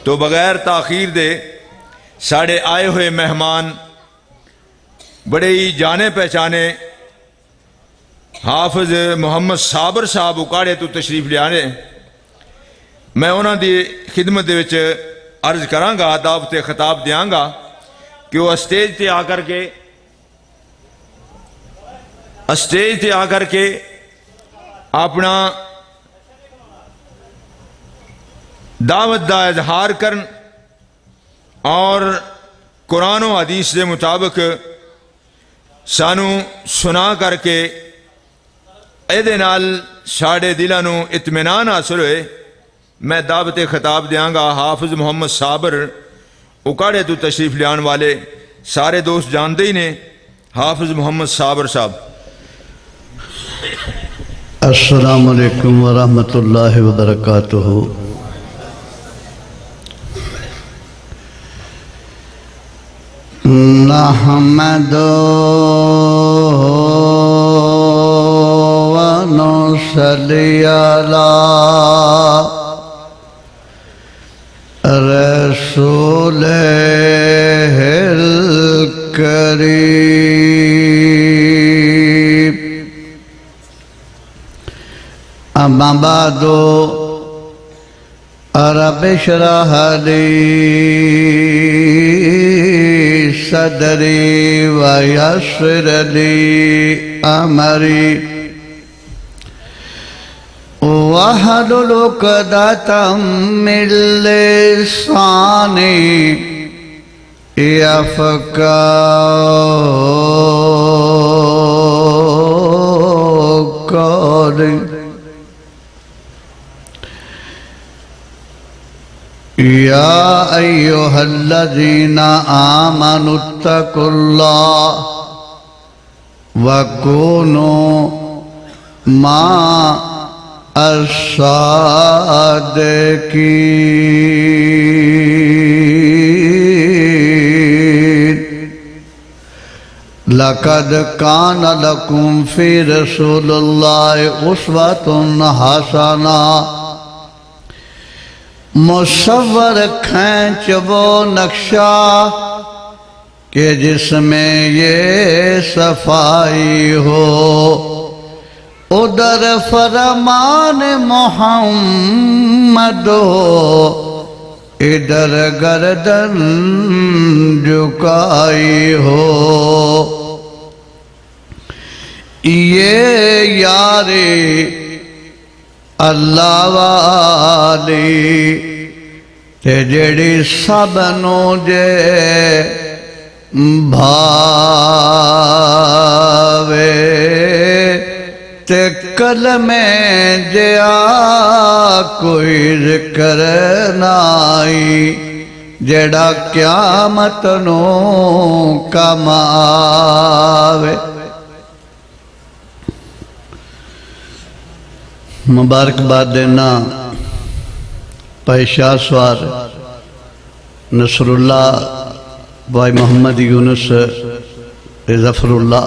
تو بغیر تاخیر دے ساڑھے آئے ہوئے مہمان بڑے ہی جانے پہچانے حافظ محمد صابر صاحب اکاڑے تو تشریف لے آنے میں انہوں دی خدمت دے وچ عرض کراں گا، دعوت خطاب دیاں گا کہ وہ اسٹیج تے آ کر کے اپنا دعوت دا اظہار کرن اور قرآن و حدیث دے مطابق سانو سنا کر کے اے نال ساڑے دلاں نو اطمینان حاصل ہوئے۔ میں دعوت خطاب دیاں گا حافظ محمد صابر اکاڑے تو تشریف لیان والے سارے دوست جانتے ہی نے، حافظ محمد صابر صاحب۔ السلام علیکم ورحمۃ اللہ وبرکاتہ۔ نحمدہ ونصلی علی رسولہ الکریم، اما بعد رب اشرح لی صدری ویسر لی امری واحلل عقدۃ من لسانی یفقهوا قولی۔ یا ایہا الذین آمنوا اتقوا اللہ وکونوا مع الصادقین۔ لقد کان لکم فی رسول اللہ اسوۃ حسنہ۔ مصور کھینچ وہ نقشہ کہ جس میں یہ صفائی ہو، ادھر فرمان محمد ہو، ادھر گردن جھکائی ہو۔ یہ یاری اللہ والی تے جڑی سب نو جے بھاوے، تے کلمے جیا کوئی ذکر نائی، جڑا قیامت نو کم آوے۔ مبارکباد دینا بھائی شاہ سوار نصر اللہ، بھائی محمد یونس ظفر اللہ۔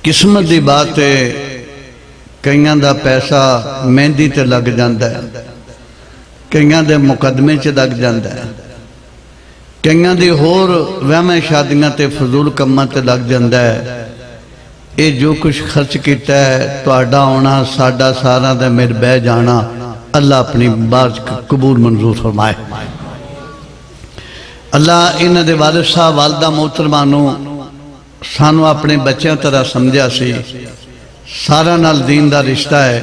قسمت دی بات ہے، کئیاں دا پیسہ مہندی تے لگ جاندہ ہے، کئیاں دے مقدمے چ لگ جاندہ ہے، کئیاں دی ہور وہمیں شادیاں تے فضول کماں تے لگ جاندہ ہے۔ اے جو کچھ خرچ کیتا ہے تو آڈا ہونا ساڈا سارا دے میرے بے جانا، اللہ اپنی بات قبول منظور فرمائے۔ اللہ انہ دے والد صاحب والدہ محترمانو سانو اپنے بچیاں طرح سمجھا سی، سارا نال دین دا رشتہ ہے،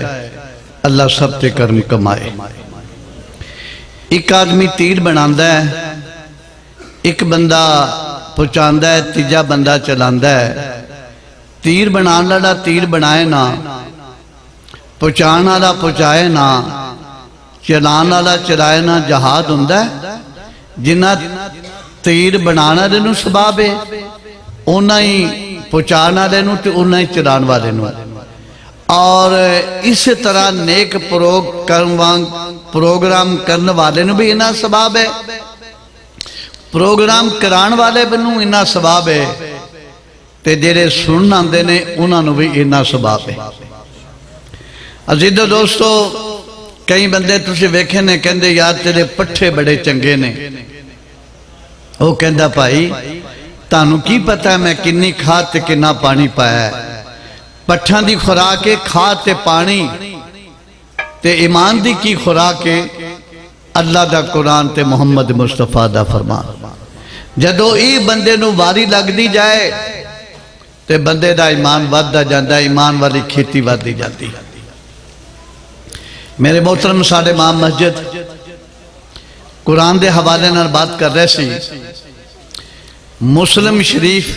اللہ سب تے کرم کمائے۔ ایک آدمی تیر بناندہ ہے، ایک بندہ پہنچاندہ ہے، تیجا بندہ چلاندہ ہے۔ تیر بنان لڑا تیر بنائے نا، پہنچان والا پہنچائے نا، چلان والا چلائے نا، جہاد ہوندہ ہے۔ جنہ تیر بنانا دے نو سباب ہے، انہاں ہی پہنچانا دے نو تے انہاں ہی چلان والے نو۔ اور اس طرح نیک پروگرام کرنے والے نو بھی انہاں سباب ہے، پروگرام کران والے بنو انہاں سباب ہے، تے جیرے سننا دے نے انہاں نو بھی انہاں سباب ہے۔ عزیز دوستو، کئی بندے تسی ویکھے نے کہندے یار تیرے پٹھے بڑے چنگے نے، وہ کہندا بھائی تانوں کی پتہ ہے میں کنی کھاد تے کنا پانی پایا ہے؟ پٹھاں دی خوراک ہے کھاد تے پانی، تے ایمان دی کی خوراک ہے اللہ دا قرآن تے محمد مصطفیٰ دا فرمان۔ جدو ای بندے نو واری لگ دی جائے تے بندے دا ایمان وددا جاندا، ایمان والی کھیتی ودی جاتی۔ میرے محترم ساڈے امام مسجد قرآن دے حوالے نال بات کر رہے سی، مسلم شریف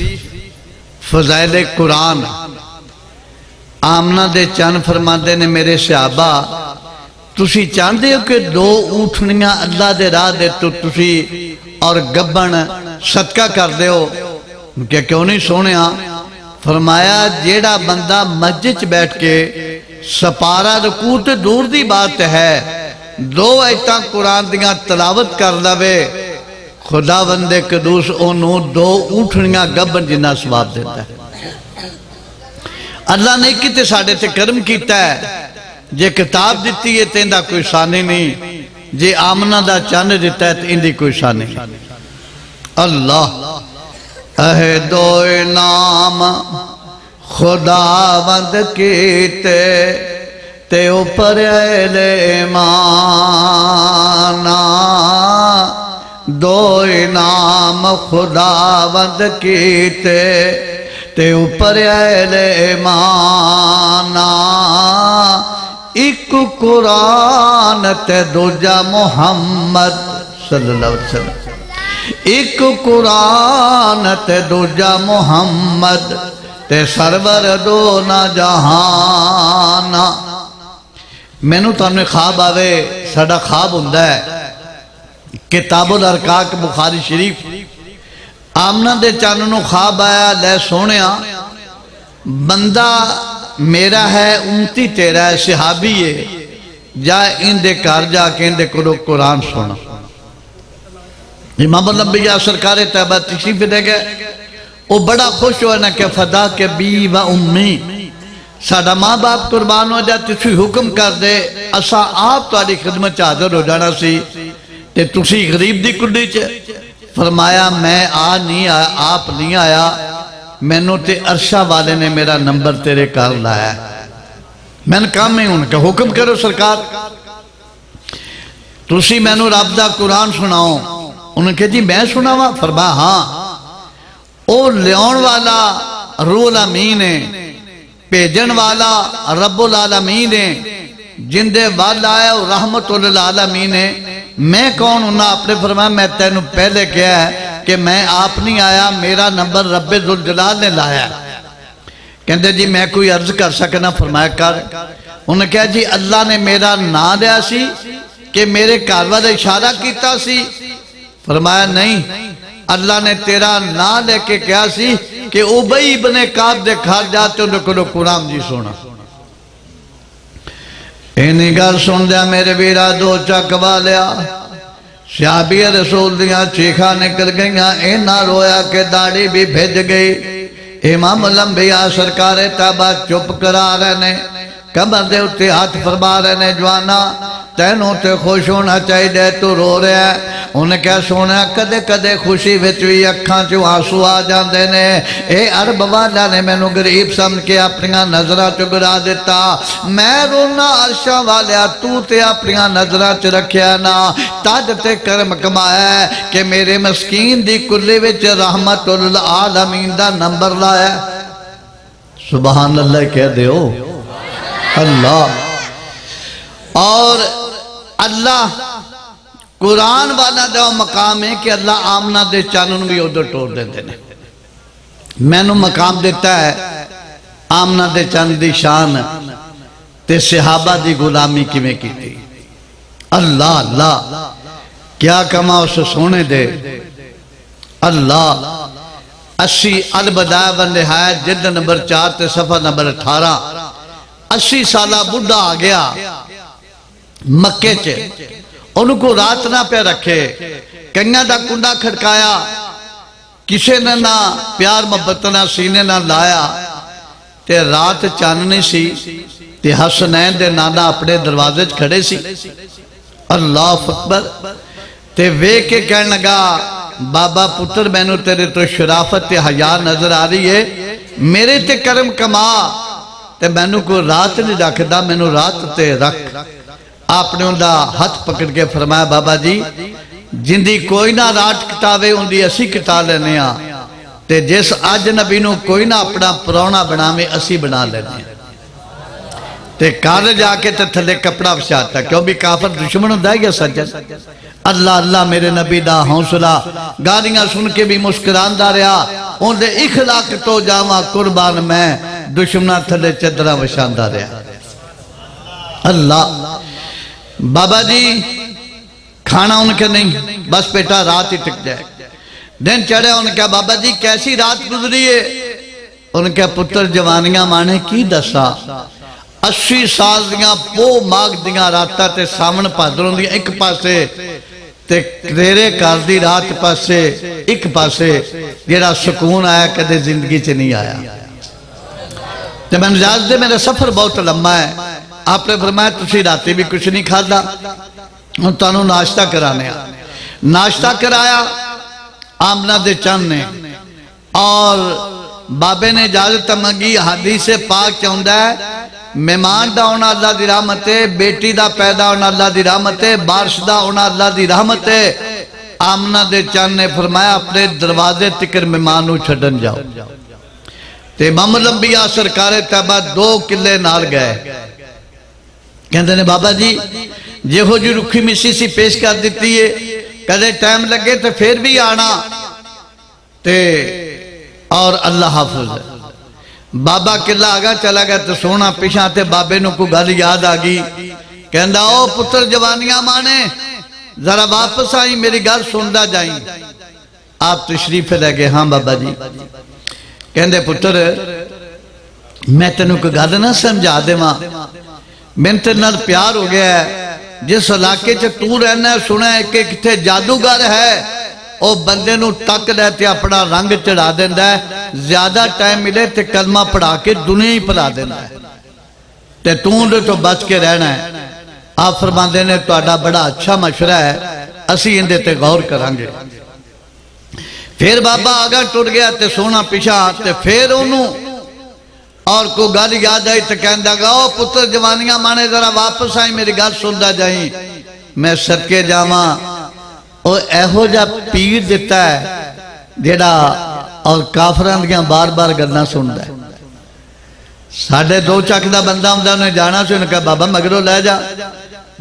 فضائل قرآن آمنہ دے چند فرماندے نے میرے صحابہ تسی چاہندے ہو کہ 2 اونٹنیاں اللہ دے راہ دے تو تسی اور گبن صدقہ کر دے ہو؟ کہ کیوں نہیں سونیا؟ فرمایا جیڑا بندہ مسجد بیٹھ کے سپارہ رکوع تے دور دی بات ہے 2 ایتاں قرآن دیاں تلاوت کر لوے، خدا بندے قدوس انہوں 2 اونٹنیاں گبن جنہ ثواب دیتا ہے۔ اللہ نے کتے ساڑھے تے کرم کیتا ہے، جے کتاب دیتی ہے تیندہ کوئی شانی نہیں، جے آمنہ دا چاند دیتا ہے تیندی کوئی شانی نہیں۔ اللہ عہد و انعام خداوند کیتے تے اوپر اہل ایمان، 2 انعام خداوند کیتے تے اوپر اہل ایمان، ایک قرآن تے دوجا محمد صلی اللہ علیہ وسلم، ایک قرآن تے دوجا محمد تے سرور دونا جہان۔ میں نو تانویں خواب آوے، ساڑا خواب ہوندہ ہے کتاب الارقاق بخاری شریف، آمنہ دے چاننوں خواب آیا لے سونیا بندہ میرا ہے امتی تیرا ہے صحابی ہے، جا ان دے کار جا کے ان دے کرو قرآن سونا۔ امام الانبیاء سرکار طیبہ تشریف دے گئے، وہ بڑا خوش ہوا نا کہ فدا کے بی و امی، ساڑا ماں باپ قربان ہو جا، تسی حکم کر دے اسا آپ تاری خدمت حاضر ہو جانا سی تے تسی غریب دی کڑی چے۔ فرمایا میں نہیں آیا، آپ نہیں آیا، میں نو تے عرشہ والے نے میرا نمبر تیرے کار لایا ہے، میں نے کام میں ان کا حکم کرو سرکار، تسی میں نو رب دا قرآن سناؤ۔ انہوں نے کہا جی میں سناوا؟ فرمایا ہاں، او لیون والا روح الامین ہے، پیجن والا رب العالمین ہے، جندے والا ہے اور رحمت للعالمین ہے۔ میں کون ہوں؟ آپ نے فرمایا میں تینوں پہلے کیا ہے کہ میں آپ نہیں آیا، میرا نمبر رب ذوالجلال نے لایا ہے۔ کہندے جی میں کوئی عرض کر سکنا؟ فرمایا کر۔ انہوں نے کہا جی اللہ نے میرا نا لیا سی کہ میرے گھر والے اشارہ کیتا سی؟ فرمایا نہیں، اللہ نے تیرا نا لے کے کیا سی کہ ابی ابن کعب دے گھر جاتے انہوں کو قرآن جی سونا۔ اینی گھر سن دیا میرے بیرا 2 چک والیا، صحابی رسول دیاں چیخا نکل گئیاں، اینا رویا کہ داڑھی بھی بھیج گئی۔ امام الانبیاء سرکار طیبہ چپ کرا رہے نے، کمر دے اتے ہاتھ فرما رہے نے، جوانا تینوں تے خوش ہونا چاہیے تو رو رہے ہیں۔ انہیں کیا سونا کدے کدے خوشی وچوی اکھاں چوں آنسو آ جاندے نے، اے عرب والا نے میں نو غریب سمجھ کے اپنیاں نظرہ چگرا دیتا، میں رونا عرشاں والیا تو تے اپنیاں نظرہ چ رکھیا نا، تاج تے کرم کمایا ہے کہ میرے مسکین دی کلی وچ رحمت للعالمین دا نمبر لایا۔ سبحان اللہ کہہ دیو اللہ۔ اور اللہ قرآن والا دا مقام ہے کہ اللہ آمنہ دے چانن بھی ادھر ٹور دیتے ہیں۔ میں نو مقام دیتا ہے آمنہ دے چاند دی شان تے صحابہ دی غلامی کی میں کی تھی۔ اللہ اللہ کیا کما اسے سونے دے اللہ۔ 80 البدایہ و نہایت جلد نمبر 4 تے صفحہ نمبر 18، 80 سالہ بڑھا آ گیا مکے چے، انہوں کو رات نہ پہ رکھے، کنگا دا کنڈا کھڑکایا، کسے نے نہ پیار محبت نہ سینے نہ لایا، تے رات چاننی سی تے حسنین دے نانا اپنے دروازے کھڑے سی اللہ اکبر تے وے کے کہنے لگا بابا پتر مینوں تیرے تو شرافت تے حیا نظر آ رہی ہے میرے تے کرم کما تے مینوں کو رات نہیں رکھدا مینوں رات تے رکھ آپ نے اندھا ہاتھ پکڑ کے فرمایا بابا جی جندی کوئی نہ رات کٹاوے اندھی اسی کٹا لینے تے جس آج نبی نو کوئی نہ اپنا پرونا بناوے اسی بنا لینے تے کار جا کے تے تھلے کپڑا بچاتا کیوں بھی کافر دشمن ہوں یا سجن اللہ اللہ میرے نبی دا حوصلہ گالیاں سن کے بھی مسکران دا رہا ان دے اخلاق تو جاواں قربان میں دشمنہ تھلے چدرہ وشاندہ رہا اللہ بابا جی کھانا ان کے نہیں بس بیٹا رات ہی ٹک جائے دن چڑھے ان کے بابا جی کیسی رات گزری ہے ان کے پتر جوانیاں مانے کی دسا 80 سال دیاں پو ماغ دیاں راتا تے سامن پادروں دیاں ایک پاسے تے تیرے کاردی رات پاسے ایک پاسے جیڑا سکون آیا کدے زندگی چ نہیں آیا تے میں نجاز دے میرا سفر بہت لمبا ہے آپ نے فرمایا تسی راتی بھی کچھ نہیں کھادا ان تانوں ناشتہ کرانے ناشتہ کرایا آمنہ دے چند نے اور بابے نے اجازت منگی حدیث پاک چاہندہ ہے مہمان دا ہونا اللہ دی رحمت ہے بیٹی دا پیدا ہونا اللہ دی رحمت ہے بارش دا ہونا اللہ دی رحمت ہے آمنہ دے چند نے فرمایا اپنے دروازے تکر مہمانوں چھڑن جاؤ تے امام الانبیاء سرکار طیبہ 2 کلے نال گئے کہندے نے بابا جی جے ہو جی رکھی مسی سی پیش کر دیتی ہے کدے ٹائم لگے تو پھر بھی آنا تے اور اللہ حافظ ہے بابا قلعہ آگا چلا گیا تو سونا پیشاں تے بابے نو کو گل یاد آگی کہندا او پتر جوانیاں مانے ذرا واپس آئی میری گل سندا جائیں آپ تشریف لے گئے ہاں بابا جی کہندے پتر میں تینوں کو گل نہ سمجھا دے ماں میں تے نال پیار ہو گیا ہے جس علاقے چ تو رہنا ہے سنا ہے کہ کتھے جادوگر ہے او بندے نو تک لیتے اپنا رنگ چڑھا دیندہ ہے زیادہ ٹائم ملے تے کلمہ پڑھا کے دنیا ہی پڑھا دیندہ ہے تے تو بچ کے رہنا ہے آپ فرماندے نے تو آڈا بڑا اچھا مشورہ ہے اسی اندے تے غور کرانگے پھر بابا آگا ٹوٹ گیا تے سونا پیچھا تے پھر انہوں اور کو گل یاد آئی تو کہندہ گا او پتر جوانیاں مانے ذرا واپس آئی میری گل سندہ جائیں میں صدقے جاواں او ایہو جا پیر دیتا ہے جیڑا اور کافران دیاں بار بار گلنا سندا ہے ساڑھے 2 چک دا بندہ ہوں انہیں جانا سے انہیں کہا بابا مگرو لے جا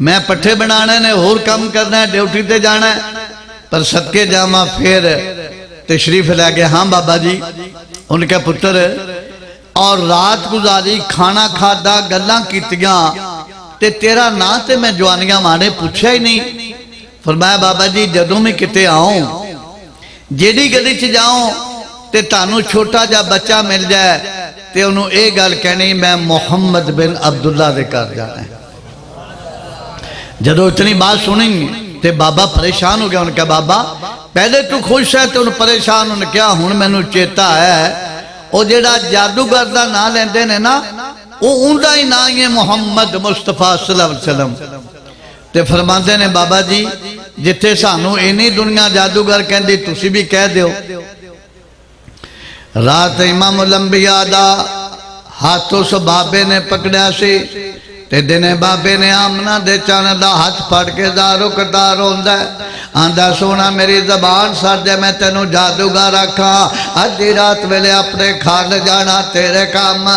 میں پٹھے بنانے نے اور کم کرنا ہے ڈیوٹی تے جانا ہے پر صدقے جاواں پھر تشریف لے گئے ہاں بابا جی ان کے پتر اور رات گزاری کھانا کھادا گلاں کیتیاں تے تیرا نا تے میں جوانیاں مانے پوچھا ہی نہیں فرمایا بابا جی جدوں میں کتے آؤں جیڑی گلی چ جاؤں تے تانوں چھوٹا جا بچہ مل جائے تے انہوں اے گل کہنی میں محمد بن عبداللہ دے کر جانا ہے جدو اتنی بات سنیں تے بابا پریشان ہو گیا ان کا بابا پہلے تو خوش ہے تے انہوں پریشان انہوں کیا ہون میں نو چیتا ہے او جیڑا جادوگر دا نا لیندے نے نا او اوندا ہی نا یہ محمد مصطفیٰ صلی اللہ علیہ وسلم تے فرماندے نے بابا جی جتھے سانو اینی دنیا جادوگر کہندی تسی بھی کہہ دیو رات امام الانبیاء دا ہاتھوں سے بابے نے پکڑیا سی تے دینے بابے نے آمنہ دے چانے دا ہاتھ پڑ کے دارو کردار ہوندہ ہے آندہ سونا میری زبان سر دے میں تینوں جادوگر رکھا آجی رات ویلے اپنے کھال جانا تیرے کام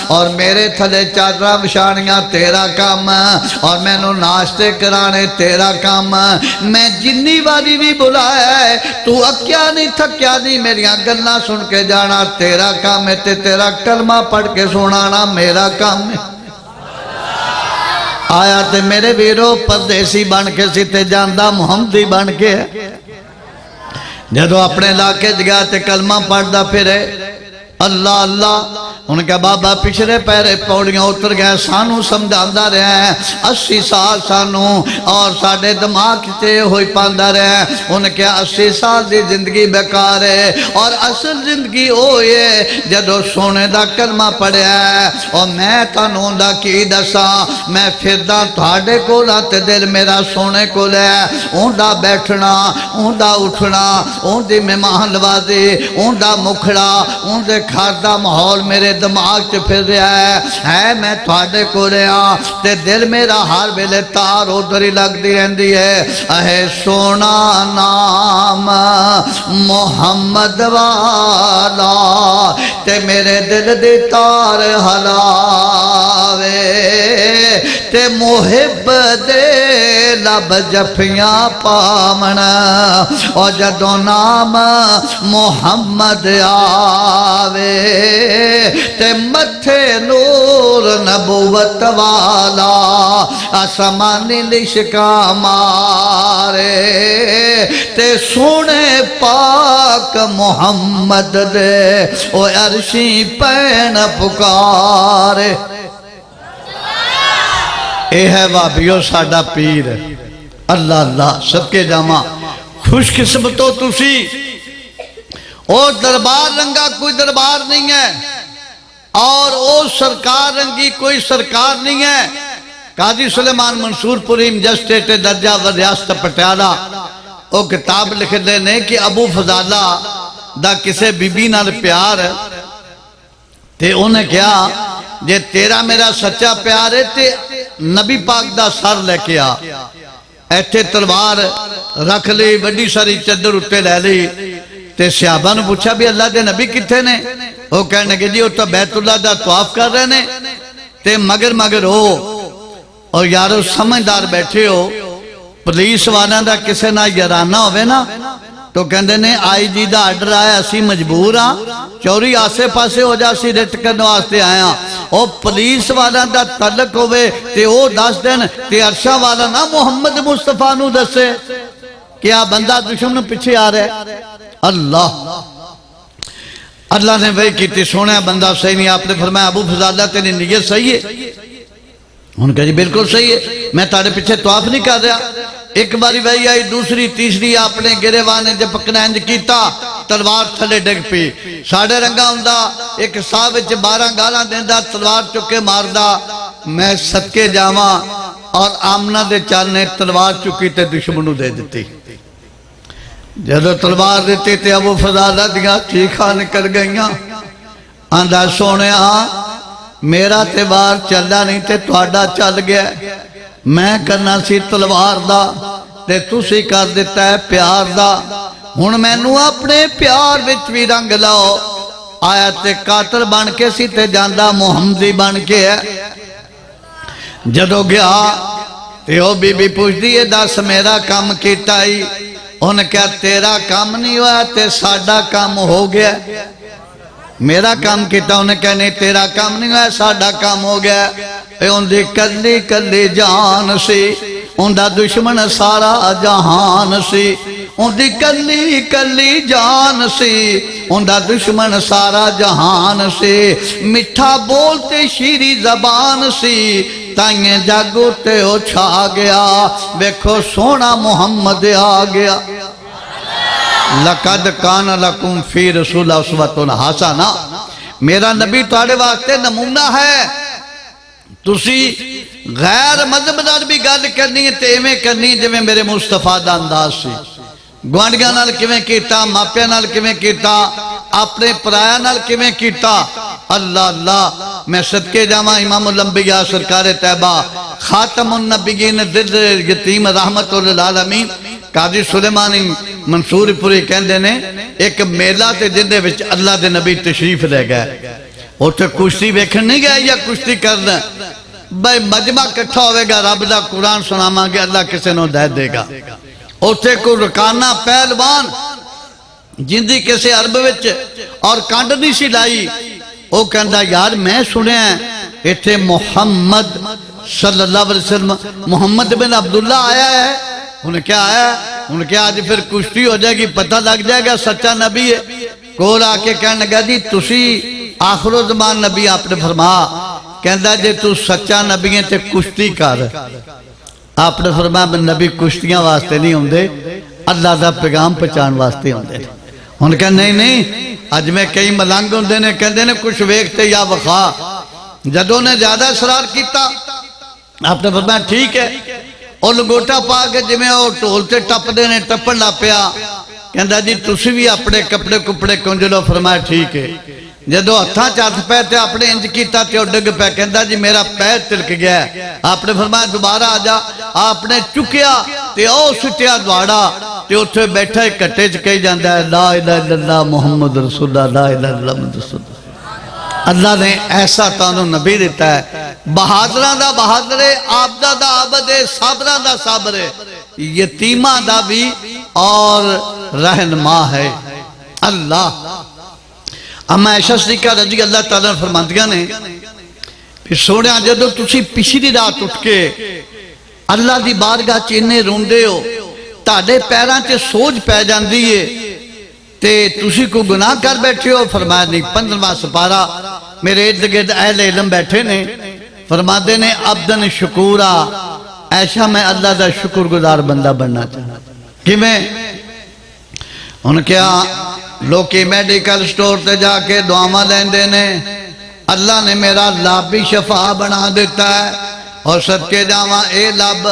اور میرے تھلے چادرہ بشانیاں تیرا کام اور میں نو ناشتے کرانے تیرا کام میں جنی باری بھی بلایا ہے تو اکیا نہیں تھکیا نہیں میری گلنا سن کے جانا تیرا کام ہے تیرا کلمہ پڑھ کے سنانا میرا کام ہے آیا تے میرے ویرو پردیسی بن کے سیتے جاندہ محمدی بن کے جدو اپنے علاقے گیا تے کلمہ پڑھ دا پھرے اللہ اللہ انہوں نے کہا بابا پچھلے پیرے پوڑیاں اتر گئے سانو سمجھاندہ رہے ہیں 80 سال سانو اور ساڑھے دماغ تے ہوئی پاندہ رہے ہیں انہوں نے کہا 80 سال دی زندگی بیکار ہے اور اصل زندگی ہوئے جدو سونے دا کلمہ پڑھے ہے اور میں تانوں دا کی دسا میں پھردہ تھاڑے کو لاتے دل میرا سونے کو لے اون دا بیٹھنا اون دا اٹھنا اون دی مہمان نوازی اون دا مکھڑا اون دے گھر دا ماحول میرے دماغ چ پھر رہا ہے میں تھوڑے کو رہا تے دل میرا ہر ویلے تار ادھر ہی لگتی رہتی ہے اے سونا نام محمد والا تے میرے دل دی تار ہلاوے تے محب دے لب جفیاں پامن اور جدو نام محمد آوے تے متھے نور نبوت والا آسمانی لشکا مارے تے سونے پاک محمد دے او عرشی پین پکارے اے ہے وابیو ساڑا پیر اللہ اللہ صدقے جامع خوش قسمتو تسی اور دربار رنگا کوئی دربار نہیں ہے اور او سرکار رنگی کوئی سرکار نہیں ہے قاضی سلیمان منصور پوریم جسٹیٹ درجہ و ریاست پٹیالہ او کتاب لکھ دینے کہ ابو فضالہ دا کسے بی بی نال پیار تے انہیں کیا جے تیرا میرا سچا پیار ہے تے نبی پاک دا سر لے کے آ ایتھے تلوار رکھ لی بڑی ساری چدر اٹھے لے لی تے صحابہ نے پوچھا بھی اللہ دے نبی کتھے نے وہ کہنے کہ جی وہ تو بیت اللہ دا طواف کر رہے نے تے مگر ہو اور یارو سمجھدار بیٹھے ہو پولیس والا دا کسے نہ یارانہ ہوئے نا تو کہندے نے آئی جی دا آرڈر آیا اسی مجبور ہاں چوری آسے پاسے ہو جا سی رٹ کرنے واسطے آیا اور پولیس والا دا تعلق ہوئے تے او 10 دن تے عرشہ والا نا محمد مصطفیٰ نو دسے کیا بندہ دشمن پیچھے آ رہے اللہ اللہ نے وہی کیتی سونے بندہ صحیح نہیں آپ نے فرمایا ابو فضالہ تیری نیت صحیح ہے انہوں نے کہا جی بالکل صحیح ہے میں تارے پیچھے طواف نہیں کر رہا ایک باری وہی آئی دوسری تیسری آپ نے گریوانے جب پکنا انج کیتا تلوار تھلے ڈگ پی ساڑھے رنگا ہوندہ ایک صاحب 12 گالاں دیندہ تلوار چکے ماردہ میں صدقے جاواں اور آمنہ دے چالنے تلوار چکی تے دشمنوں دے دیتی جدو تلوار دیتی تے ابو فضالہ دیا چیخا نکل گئیاں آندھا سونے میرا تے بار چلا نہیں تے توڑا چل گیا میں کرنا سی تلوار دا تے تُسی کر دیتا ہے پیار دا ہن میں نو اپنے پیار وچ بھی رنگ لاؤ آیا تے قاتل بن کے سی تے جاندہ محمدی بن کے ہے جدو گیا تے او بی بی پوچھ دیئے دس میرا کام کیتا ہی انہیں کہا تیرا کام نہیں ہوا تے ساڑھا کام ہو گیا میرا کام کیتا انہیں کہا نہیں تیرا کام نہیں ہوا ساڑھا کام ہو گیا ان دی کلی کلی جان سی ان دا دشمن سارا جہان سی ان دی کلی کلی جان سی ان دا دشمن سارا جہان سی مٹھا بولتے شیری زبان سی تائیں جاگو تے ہو چھا گیا بیکھو سونا محمد آ گیا لَقَدْ كَانَ لَكُمْ فِي رَسُولَ أُسْوَةٌ حَسَنَةٌ میرا نبی تھوڑے واسطے نمونہ ہے تسی غیر مذہب نال بھی گل کرنی ہے تے ایویں کرنی جو میرے مصطفیٰ دا انداز سی گوانڈیاں نال کیویں کیتا ماپیاں نال کیویں کیتا اپنے پرایا نال کیویں کیتا اللہ اللہ میں صدقے جاواں امام الانبیاء سرکار طیبہ خاتم النبیین دل یتیم رحمت للعالمین قاضی سلیمانی منصور پوری کہندے نے ایک میلہ تے جندے وچ اللہ دے نبی تشریف لے گئے اوتھے کشتی ویکھن نہیں گئے یا کشتی کرنا بھائی مجمع کٹھا ہوئے گا رب دا قرآن سناواں گے اللہ کسے نو دے دے گا اوتھے کو رکانہ پہلوان جندی کسے عرب وچ اور کانڈ نہیں سی لائی او کہندا یار میں سنیا ہے ایتھے محمد صلی اللہ علیہ وسلم محمد بن عبداللہ آیا ہے انہیں کیا آیا ہے انہیں کیا آج پھر کشتی ہو جائے گی پتہ لگ جائے گا سچا نبی ہے کول آ کے کہنے لگا جی تسی آخر زمان نبی آپ نے فرما کہندا جے تو سچا نبی ہے تے کشتی کر. آپ نے فرمایا نبی کشتیاں واسطے نہیں ہوندے اللہ دا پیغام پہنچان واسطے ہوندے. ہن کہ نہیں اج میں کئی ملنگ ہوندے نے کہندے نے کچھ ویکھتے یا وخا. جدوں نے زیادہ اصرار کیتا آپ نے فرمایا ٹھیک ہے. اور لنگوٹا پا کے جی میں وہ ٹول سے ٹپدے نے ٹپن لا پیا. کہندا جی تسی بھی اپنے کپڑے کپڑے کنج لو. فرمایا ٹھیک ہے. جدو ہتھاں چ پے تے اپنے انج کیتا تے ڈگ پے. کہندا جی میرا پیر تلک گیا. آپ نے فرمایا دوبارہ آ جا. آپ نے چکیا تے او سٹیا دواڑا تے اوتھے بیٹھا ایک کٹے چ کہی جاندا ہے لا الہ الا اللہ محمد رسول اللہ لا الہ الا اللہ محمد رسول اللہ. اللہ نے ایسا تانوں نبی دیتا ہے بہادران دا بہادر ہے عابدہ دا عابد ہے صابران دا صابر ہے یتیمہ دا بھی اور رہنما ہے اللہ. اما عائشہ صدیقہ رضی اللہ تعالیٰ فرماندیاں نے پھر سوڑیا جدو تسی پچھلی رات اٹھ کے اللہ دی بارگاہ چینے روندے ہو تاڑے پیران تے سوج پہ جاندی ہے تے تسی کو گناہ کر بیٹھے ہو. فرمایا نہیں 15واں سپارہ میرے ارد گرد اہل علم بیٹھے نے فرما دے نے عبدن شکورا ایسا میں اللہ دا شکر گزار بندہ بننا چاہتا. کہ میں ان کیا لوکی میڈیکل سٹور تے جا کے دعاواں لیندے نے اللہ نے میرا لب بھی شفا بنا دیتا ہے. اور صدقے جاواں اے لب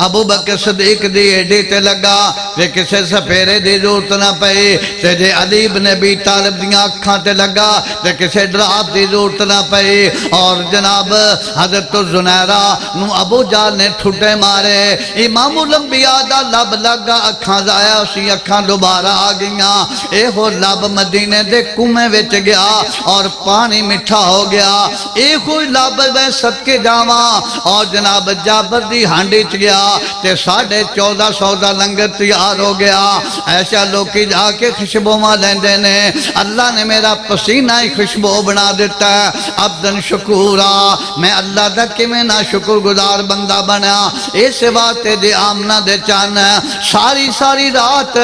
ابو بکر صدیق دی ایڈی تے لگا کہ کسے سپیرے دی ضرورت نہ پئی. تے جے علی بن ابی طالب دیاں اکھاں تے لگا تے کسے ڈراپ دی ضرورت نہ پئی. اور جناب حضرت زنیرہ نو ابو جال نے ٹھٹے مارے. امام الانبیاء دا لب لگا اکھاں ضائع سی اکھاں دوبارہ آ گئیاں. اے ہو لب مدینے دے کنویں وچ گیا اور پانی میٹھا ہو گیا. اے کوئی لب میں صدقے جاواں اور جناب جابر دی ہانڈی چ گیا تے 1450 دا لنگر تیار ہو گیا. ایسا لوکی جا کے خوشبو ماں لیندے نے اللہ نے میرا پسینہ ہی خوشبو بنا دیتا ہے. عبدن شکورا میں اللہ دا کہ میں نہ شکر گزار بندہ بنا. اس بات دے آمنہ دے چان ساری رات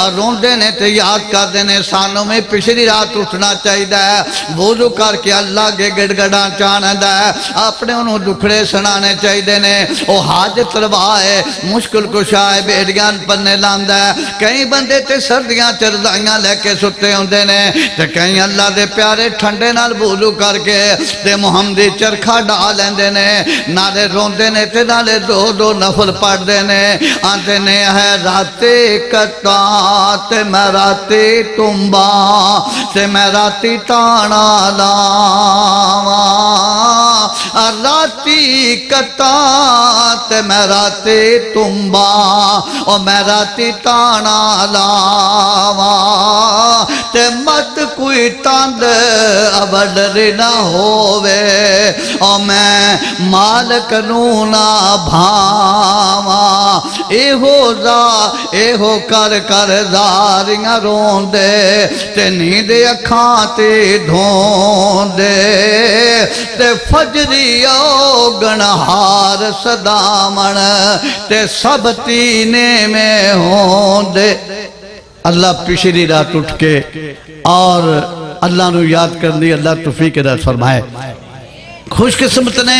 اور روندے نے تے یاد کر دینے سانوں میں پچھلی رات اٹھنا چاہیے ہے وضو کر کے اللہ کے گڑ گڑا چانا ہے اپنے انہوں دکھڑے سنانے چاہیے نے. وہ حاجت روا ہے مشکل کشا ہے بیڑیاں پنے لاندہ ہے. کئی بندے تے سردیاں چرزائیاں لے کے ستے ہوندے نے تے کئی اللہ دے پیارے ٹھنڈے نال وضو کر کے تے محمدی چرخا ڈال لیندے نے نالے روندے نے تے نالے دو نفل پڑھ دے نے. آندے نے ہے راتے کتا تے میں راتے تمبا تے میں راتی تانا لاواں. راتی کتا تے میں راتی تمبا اور میں راتی تانا لاواں. تے مت کوئی تاند ابڈر نہ ہووے اور میں مالک نو نہ بھاواں. اے ہو کر زاریاں روندے تے نیند اکھاں تے دھوندے تے فجری او گنہار صدامن تے سب تینے میں ہوندے. اللہ پچھلی رات اٹھ کے اور اللہ نو یاد کرنی اللہ توفیق عطا فرمائے. خوش قسمت نے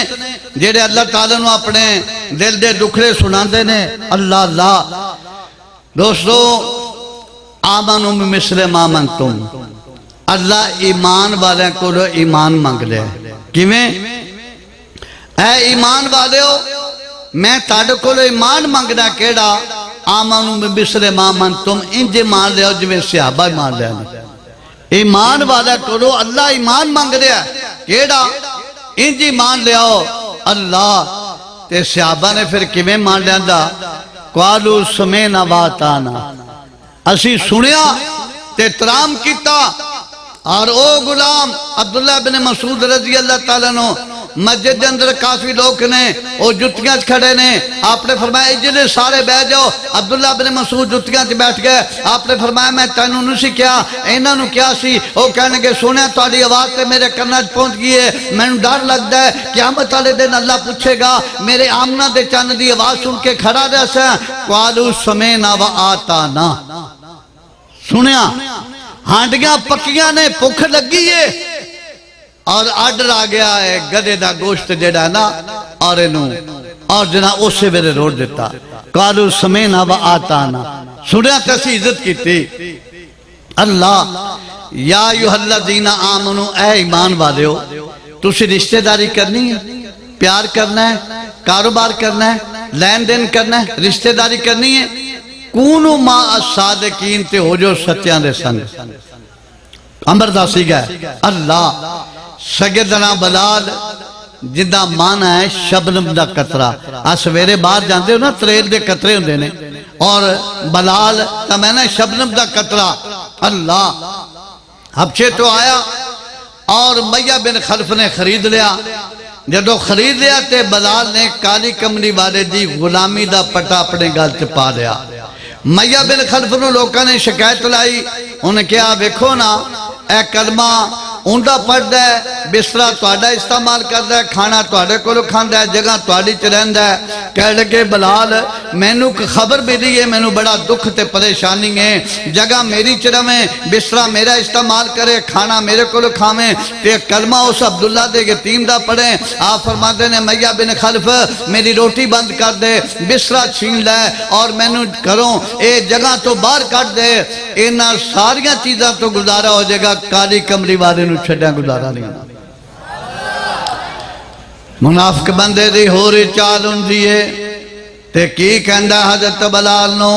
جیڑے اللہ تعالیٰ نو اپنے دل دے دکھڑے سناندے نے. اللہ دوستو آمنو بمثل ما آمنتم اللہ ایمان والے کو ایمان مانگ لے. کیویں اے ایمان والے ہو میں تاڑے کو ایمان مانگنا کیڑا آمنو بمثل ما آمنتم انج مان لے جو صحابہ ایمان لے. ایمان والے کو اللہ ایمان مانگ رہا کیڑا انج مان لے اللہ. تے صحابہ نے پھر کیویں مان لیا قالوا سمعنا واطعنا اسی سنیا تے ترام کیتا. اور او غلام عبداللہ بن مسعود رضی اللہ تعالیٰ نو مسجد اندر کافی لوگ نے وہ جتیاں کھڑے نے. آپ نے فرمایا جنہیں سارے بہ جاؤ. عبداللہ بن مسعود جتیاں بیٹھ گئے. آپ نے فرمایا میں تینوں نہیں سی کیا انہاں نو کیا سی. وہ کہنے کہ سونے تاری آواز تے میرے کناں پہنچ گئی ہے میں نے ڈر لگتا ہے قیامت والے دن اللہ پوچھے گا میرے آمنہ دے چند دی آواز سن کے کھڑا رہ سا. قالوا سمعنا واطعنا سنیا ہانڈیاں پکیاں نے بھوک لگی ہے اور آرڈر آ گیا ہے گدے دا گوشت جڑا ہے نا اور انہوں اور جنا اسے ویلے روڑ دیتا قالوا سمینا و آتانا سنیا تسی عزت کی تھی اللہ یا ایھا الذین آمنو اے ایمان والے ہو تسی رشتہ داری کرنی ہے پیار کرنا ہے کاروبار کرنا ہے لین دین کرنا ہے رشتہ داری کرنی ہے کونو ما الصادقین تے ہو جو سچیاں دے سنگ امر دا سیگا ہے اللہ سیدنا بلال جدہ مانا ہے شبنم دا قطرہ سویرے باہر جاندے ہو نا تریل دے قطرے ہوندے نے اور بلال تا میں نے شبنم دا قطرہ اللہ حبشے تو آیا اور امیہ بن خلف نے خرید لیا جدو خرید لیا تے بلال نے کالی کملی والے دی غلامی دا پٹا اپنے گال چپا لیا امیہ بن خلف نو لوکاں نے شکایت لائی انہیں کہا ویکھو نا اے کلمہ اونڈا پڑھدا ہے بسترا تواڈا استعمال کردا ہے کھانا تواڈے کولوں کھاندا ہے جگہ تواڈی چ رہندا ہے کہہ لگے بلال مینوں خبر ملی ہے مینوں بڑا دکھ تے پریشانی ہے جگہ میری چ رہے بسترا میرا استعمال کرے کھانا میرے کولوں کھاویں تے کلمہ اس عبداللہ دے یتیم دا پڑھیں آپ فرماندے نے امیہ بن خلف میری روٹی بند کر دے بسترا چھین لے اور مینوں کروں اے جگہ تو باہر کٹ دے انہاں ساریاں چیزاں تو گزارا ہو جائے گا کالی کمری والے نو چھڑیاں گزارا نہیں منافق بندے دی ہو رہی چال ہوندی ہے تے کی کہندا حضرت بلال نو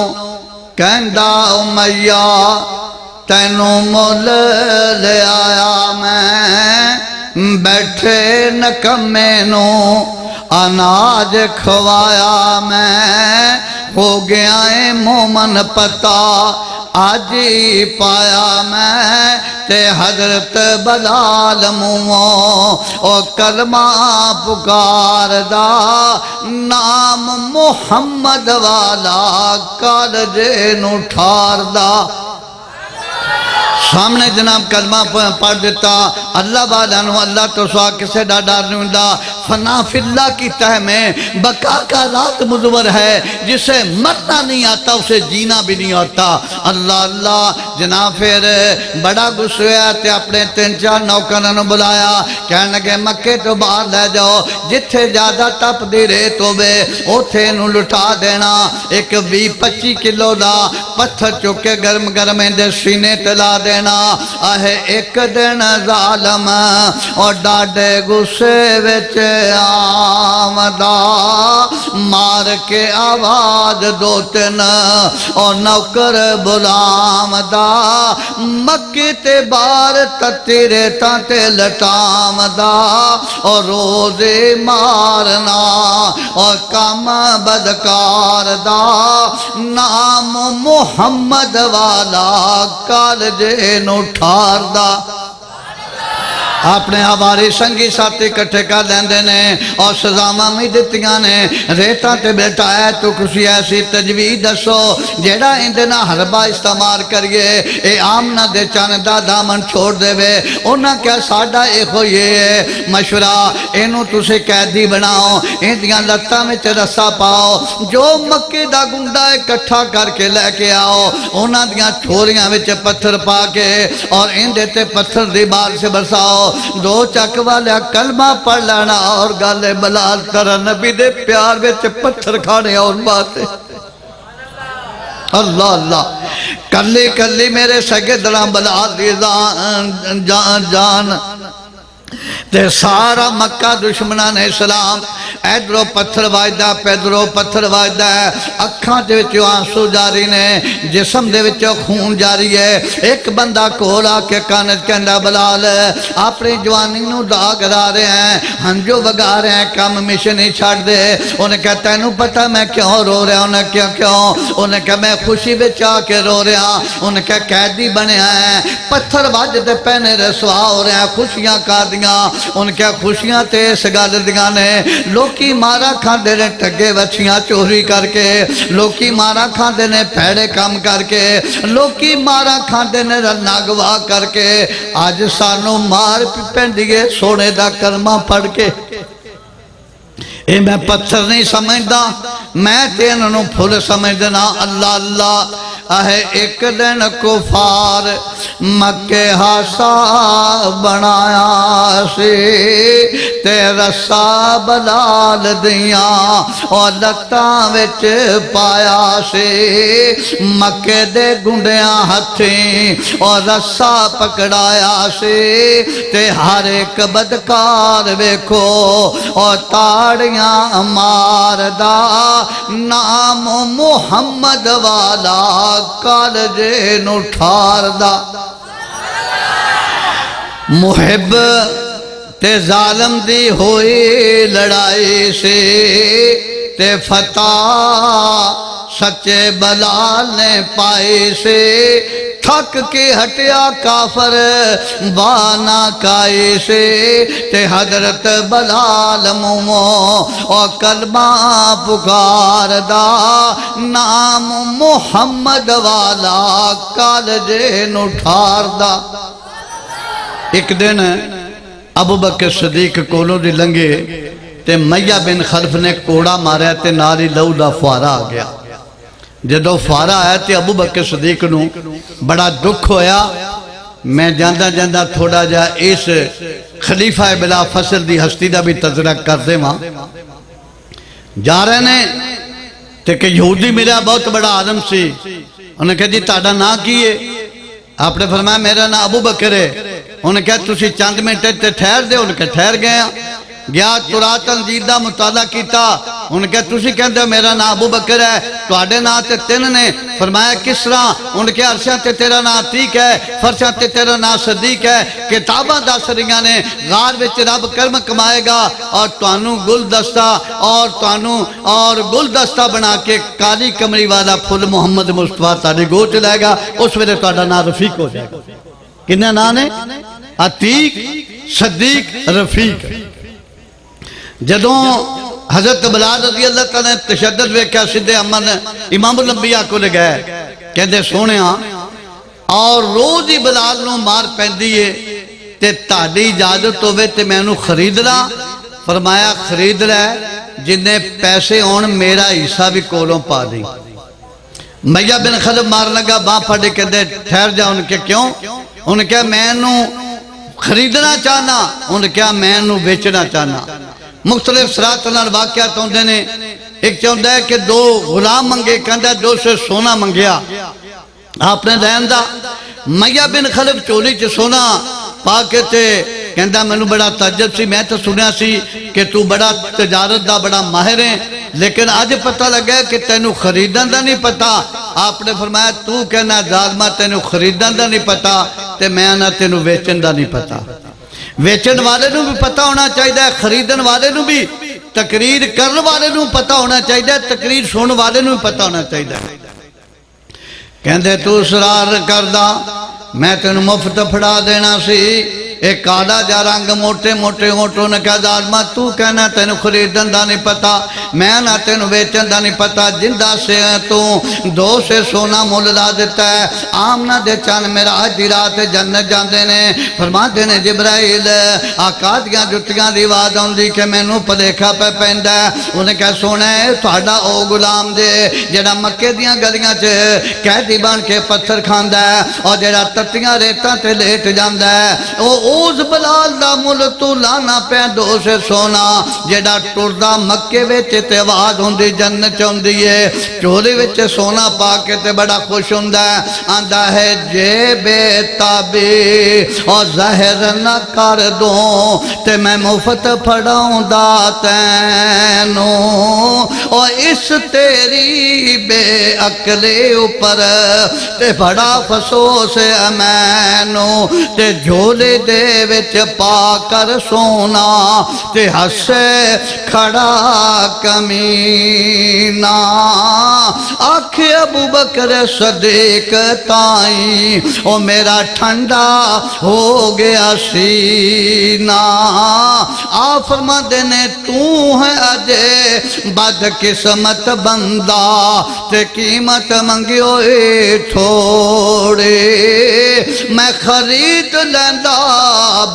کہندا امیہ تینوں مول لے آیا میں بیٹھے نکمے نو اناج کھوایا میں ہو گیا ہے مومن پتا آج ہی پایا میں تے حضرت بلال مومو او کلمہ پکار دا نام محمد والا کالجے نو ٹھار دا سامنے جناب کلمہ پڑھ دیتا اللہ والا نو اللہ تو سوا کسے ڈا ڈار نہیں ہوندا فنا فی اللہ کی تہ میں بقا کا رات مزور ہے جسے مرنا نہیں آتا اسے جینا بھی نہیں آتا اللہ اللہ جناب پھر بڑا غصے تے اپنے 3-4 نوکروں نے بلایا کہنے لگے مکے تو باہر لے جاؤ جتھے زیادہ تپ دی ریت ہوے اوتھے نو لٹا دینا ایک 20-25 کلو دا پتھر چکے گرم گرم دے سینے تلا دینا ایک دن ظالم اور ڈاڈے غصے وچ آمدہ مار کے آواز دو تن اور نوکر بلامدہ مکے تے بار تتیرے تاتے لٹامدہ اور روزے مارنا اور کام بدکار دا نام محمد والا کالجے نو ٹھار دا اپنے آواری سنگی ساتھی کٹھے کر لیندے نے اور سزاواں بھی دتیاں نے ریتاں تے بیٹا ہے تو کسی ایسی تجوید دسو جیڑا اندنا حربہ استعمال کریے اے آمنہ دے چاندہ دامن چھوڑ دے وے انہاں کیا ساڑھا ایک ہو یہ مشورہ انہوں تسے قیدی بناؤ اندیاں لتہ میں رسا پاؤ جو مکے دا گنڈا اکٹھا کر کے لے کے آؤ انہاں دیاں چھوڑیاں وچ پتھر پا کے اور اندے تے پتھر دی بار سے برساؤ دو چک والے کلمہ پڑھ لینا اور گالے بلال کرا نبی دے پیار وچ پتھر کھانے اور باتیں اللہ اللہ کلی کلی میرے سیدنا بلال دی جان تے سارا مکہ دشمنان اسلام ایدرو پتھر واجدہ پیدرو پتھر واجدہ ہے اکھاں دے وچوں آنسو جاری نے جسم دے وچوں خون جاری ہے ایک بندہ کولا کے کانت کہندا بلال اپنی جوانی نو داغ را رہے ہیں ہنجو بگا رہے ہیں کام مشن نہیں چھاڑ دے انہیں کہتا ہے نو پتہ میں کیوں رو رہا انہیں کیوں انہیں کہا میں خوشی بچ آ کے رو رہا انہیں کہا قیدی بنے ہیں پتھر واجدے پہنے رسوا ہو رہے ہیں خوشیاں کار دیاں ان کیا خوشیاں تے اس گل دیاں نے لوکی مارا کھاندے نے ٹگے وچھیاں چوری کر کے لوکی مارا کھاندے نے پھیڑے کام کر کے لوکی مارا کھاندے نے ناگوا کر کے آج سانو مار پینڈیے سونے دا کلمہ پڑھ کے اے میں پتھر نہیں سمجھدا میں تینوں پھول سمجھدنا اللہ اللہ ایک دن کفار مکے ہاسا بنایا سی تے رسا بلال دیاں اور لتاں وچ پایا سی مکے دے گنڈیاں ہتھیں اور رسا پکڑایا سی تے ہر ایک بدکار ویکھو اور تاڑیاں ماردا نام محمد والا کالجے نو ٹھاردا محب تے ظالم دی ہوئی لڑائی سے تے فتح سچے بلال نے پائی سے تھک کے ہٹیا کافر بانا کائی سے تے حضرت بلال مومو اور کلمہ پکار دا نام محمد والا کالجے نو ٹھار دا ایک دن ابو بکر صدیق کولوں دی لنگے تے میہ بن خلف نے کوڑا ماریا تے ناری لہو دا فوارا آ گیا جدو فوارا آیا تے ابو بکر صدیق نو بڑا دکھ ہویا میں جاندہ جاندہ تھوڑا جا اس خلیفہ بلا فصل دی ہستی دا بھی تذرک کر دے ماں جا رہے نے تے کہ یہودی ملا بہت بڑا عالم سی انہوں نے کہا جی تاڑا نہ کیے آپ نے فرمایا میرا نام ابو بکر ہے انہوں نے کہا تُسی چند منٹے تے ٹھہر دے انہوں نے کہا ٹھہر گیا تورات انجیل دا مطالعہ کیتا انہوں نے کہا تُسی کہندے ہو میرا نام ابو بکر ہے تواڈے نام تے تین نے فرمایا کس طرح انہوں نے کہا عرشاں تے تیرا نام عتیق ہے فرشاں تے تیرا نام صدیق ہے کتاباں دس رہیاں نے غار وچ رب کرم کمائے گا اور توانوں گلدستہ بنا کے کالی کمری والا پھل محمد مصطفیٰ تاڑے گو چلائے گا اس ویلے تواڈا نام رفیق ہو جائے گا کنہ نام ہے عتیق صدیق رفیق جدوں حضرت بلال رضی اللہ تعالیٰ نے تشدد ویکھیا سدھے امن امام الانبیاء کو لے گئے کہندے سونےاں اور روز ہی بلال نو مار پیندی ہے تے تہاڈی اجازت ہوے تے میں انہوں خرید لاں فرمایا خرید لے جنہیں پیسے ہون میرا حصہ بھی کولوں پا دی میہ بن خلف مار لگا باں پھڑے کہندے ٹھہر جا ان کے کیوں انہوں نے کہا میں انہوں خریدنا چاہنا انہوں نے کہا میں انہوں بیچنا چاہنا مختلف سراتنال واقعات ہوندے نے ایک چاہتا ہے کہ دو غلام منگے کہندہ دو سے سونا منگیا آپ نے دین دا میہ بن خلف چولی چ سونا پاکے تے کہندہ میں نے بڑا تعجب سی میں تو سنیا سی کہ تو بڑا تجارت دا بڑا ماہر ہے لیکن آج پتہ لگا کہ تینو خریدن دا نہیں پتا آپ نے فرمایا تو کہنا ظالمہ تینو خریدن دا نہیں پتا تے میں نہ تینو ویچن دا نہیں پتا ویچن والے نو بھی پتا ہونا چاہیے خریدن والے نو بھی تقریر کرن والے نو پتا ہونا چاہیے تقریر سن والے نو بھی پتا ہونا چاہیے کہندے تو اسرار کردہ میں تینو مفت پھڑا دینا سی ایک کالا جا رنگ موٹے موٹے ہوٹوں نے کہا ظالمہ تو کہنا تینو خریدن دا نہیں پتا میں نہ تینو بیچن دا نہیں پتا جندہ سے تو دو سے سونا مول لا دیتا ہے آمنہ دے چان میرا آج رات جنت جاندے نے فرما دینے جبرائیل آقا دیاں جتیاں دی آواز ہوندی کہ میں نو پلیکھا پہ پیندا ہے انہیں کہا سونا ہے تھوڑا او غلام دے جڑا مکے دیاں گلیاں چ قیدی بن کے پتھر کھاندا ہے اور جڑا تتیاں ریتاں تے لیٹ جاندا ہے اوز بلال دا مل تو لانا پہ دو سے سونا جیڑا ٹردہ مکے ویچے تے آواز ہوندی جنت ہوندی ہے چولی ویچے سونا پاکے تے بڑا خوش ہوندہ ہے آندہ ہے جے بے تابی اور ظاہر نہ کر دوں تے میں مفت پھڑاؤں دا تینوں اور اس تیری بے عقلے اوپر تے بڑا فسوس امینوں تے جھولے دے وچ پا کر سونا تے ہسے کھڑا کمینہ آنکھ ابو بکر صدیق تائیں او میرا ٹھنڈا ہو گیا سینہ آپ فرما دینے تو ہے اجے بد قسمت بندہ تے قیمت منگیو اے تھوڑے میں خرید لیندا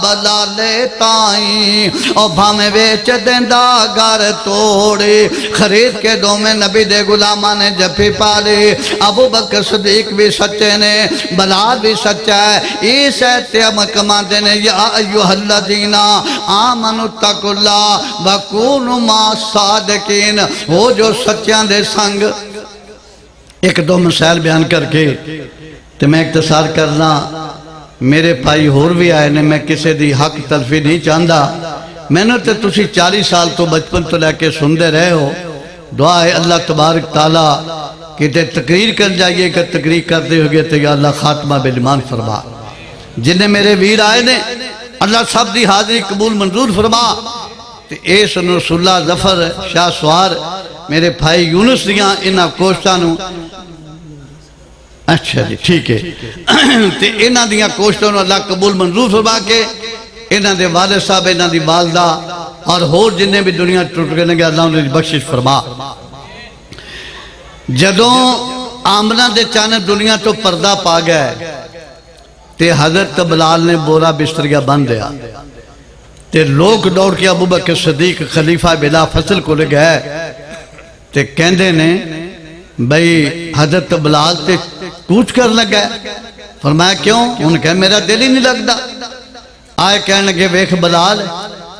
بلالے تائیں او بھامے ویچ دیندا گھر توڑے خرید کے دو میں نبی دے غلامہ نے جفی پالے ابو بکر صدیق بھی سچے نے بلال بھی سچا ہے اس احتیام کمان دینے یا ایوہ الذین آمنوا اتقوا اللہ وکونوا مع الصادقین وہ جو سچیاں دے سنگ ایک دو مسائل بیان کر کے تو میں اختصار کرنا میرے بھائی ہور بھی آئے نے میں کسی دی حق تلفی نہیں چاہتا میں نے تو تسی 40 سال تو بچپن تو لے کے سندے رہے ہو دعا ہے اللہ تبارک تعالیٰ کہ تے تقریر کر جائیے کہ تقریر کرتے ہوگے تو یا اللہ خاتمہ بالایمان فرما جنہیں میرے ویر آئے نے اللہ سب دی حاضری قبول منظور فرما ایس رسول اللہ ظفر شاہ سوار میرے بھائی یونس دیاں انہاں کوشتانوں اچھا جی ٹھیک ہے تے انہاں دیاں کوشتانوں اللہ قبول منظور فرما کے انہاں دے والد صاحب انہاں دی والدہ اور ہور جنہیں بھی دنیا ٹوٹ گئے اللہ انہیں بخشش فرما جدوں آمنہ دے چانے دنیا تو پردہ پا گئے تے حضرت بلال نے بورا بستریہ بند دیا تے لوگ دوڑ کے ابو بکر صدیق خلیفہ بلا فصل کو لے گئے تے کہندے نے بھئی حضرت بلال تے کوچ کر لگا فرمایا کیوں انہوں نے کہا میرا دل ہی نہیں لگتا آئے کہنے لگے ویکھ بلال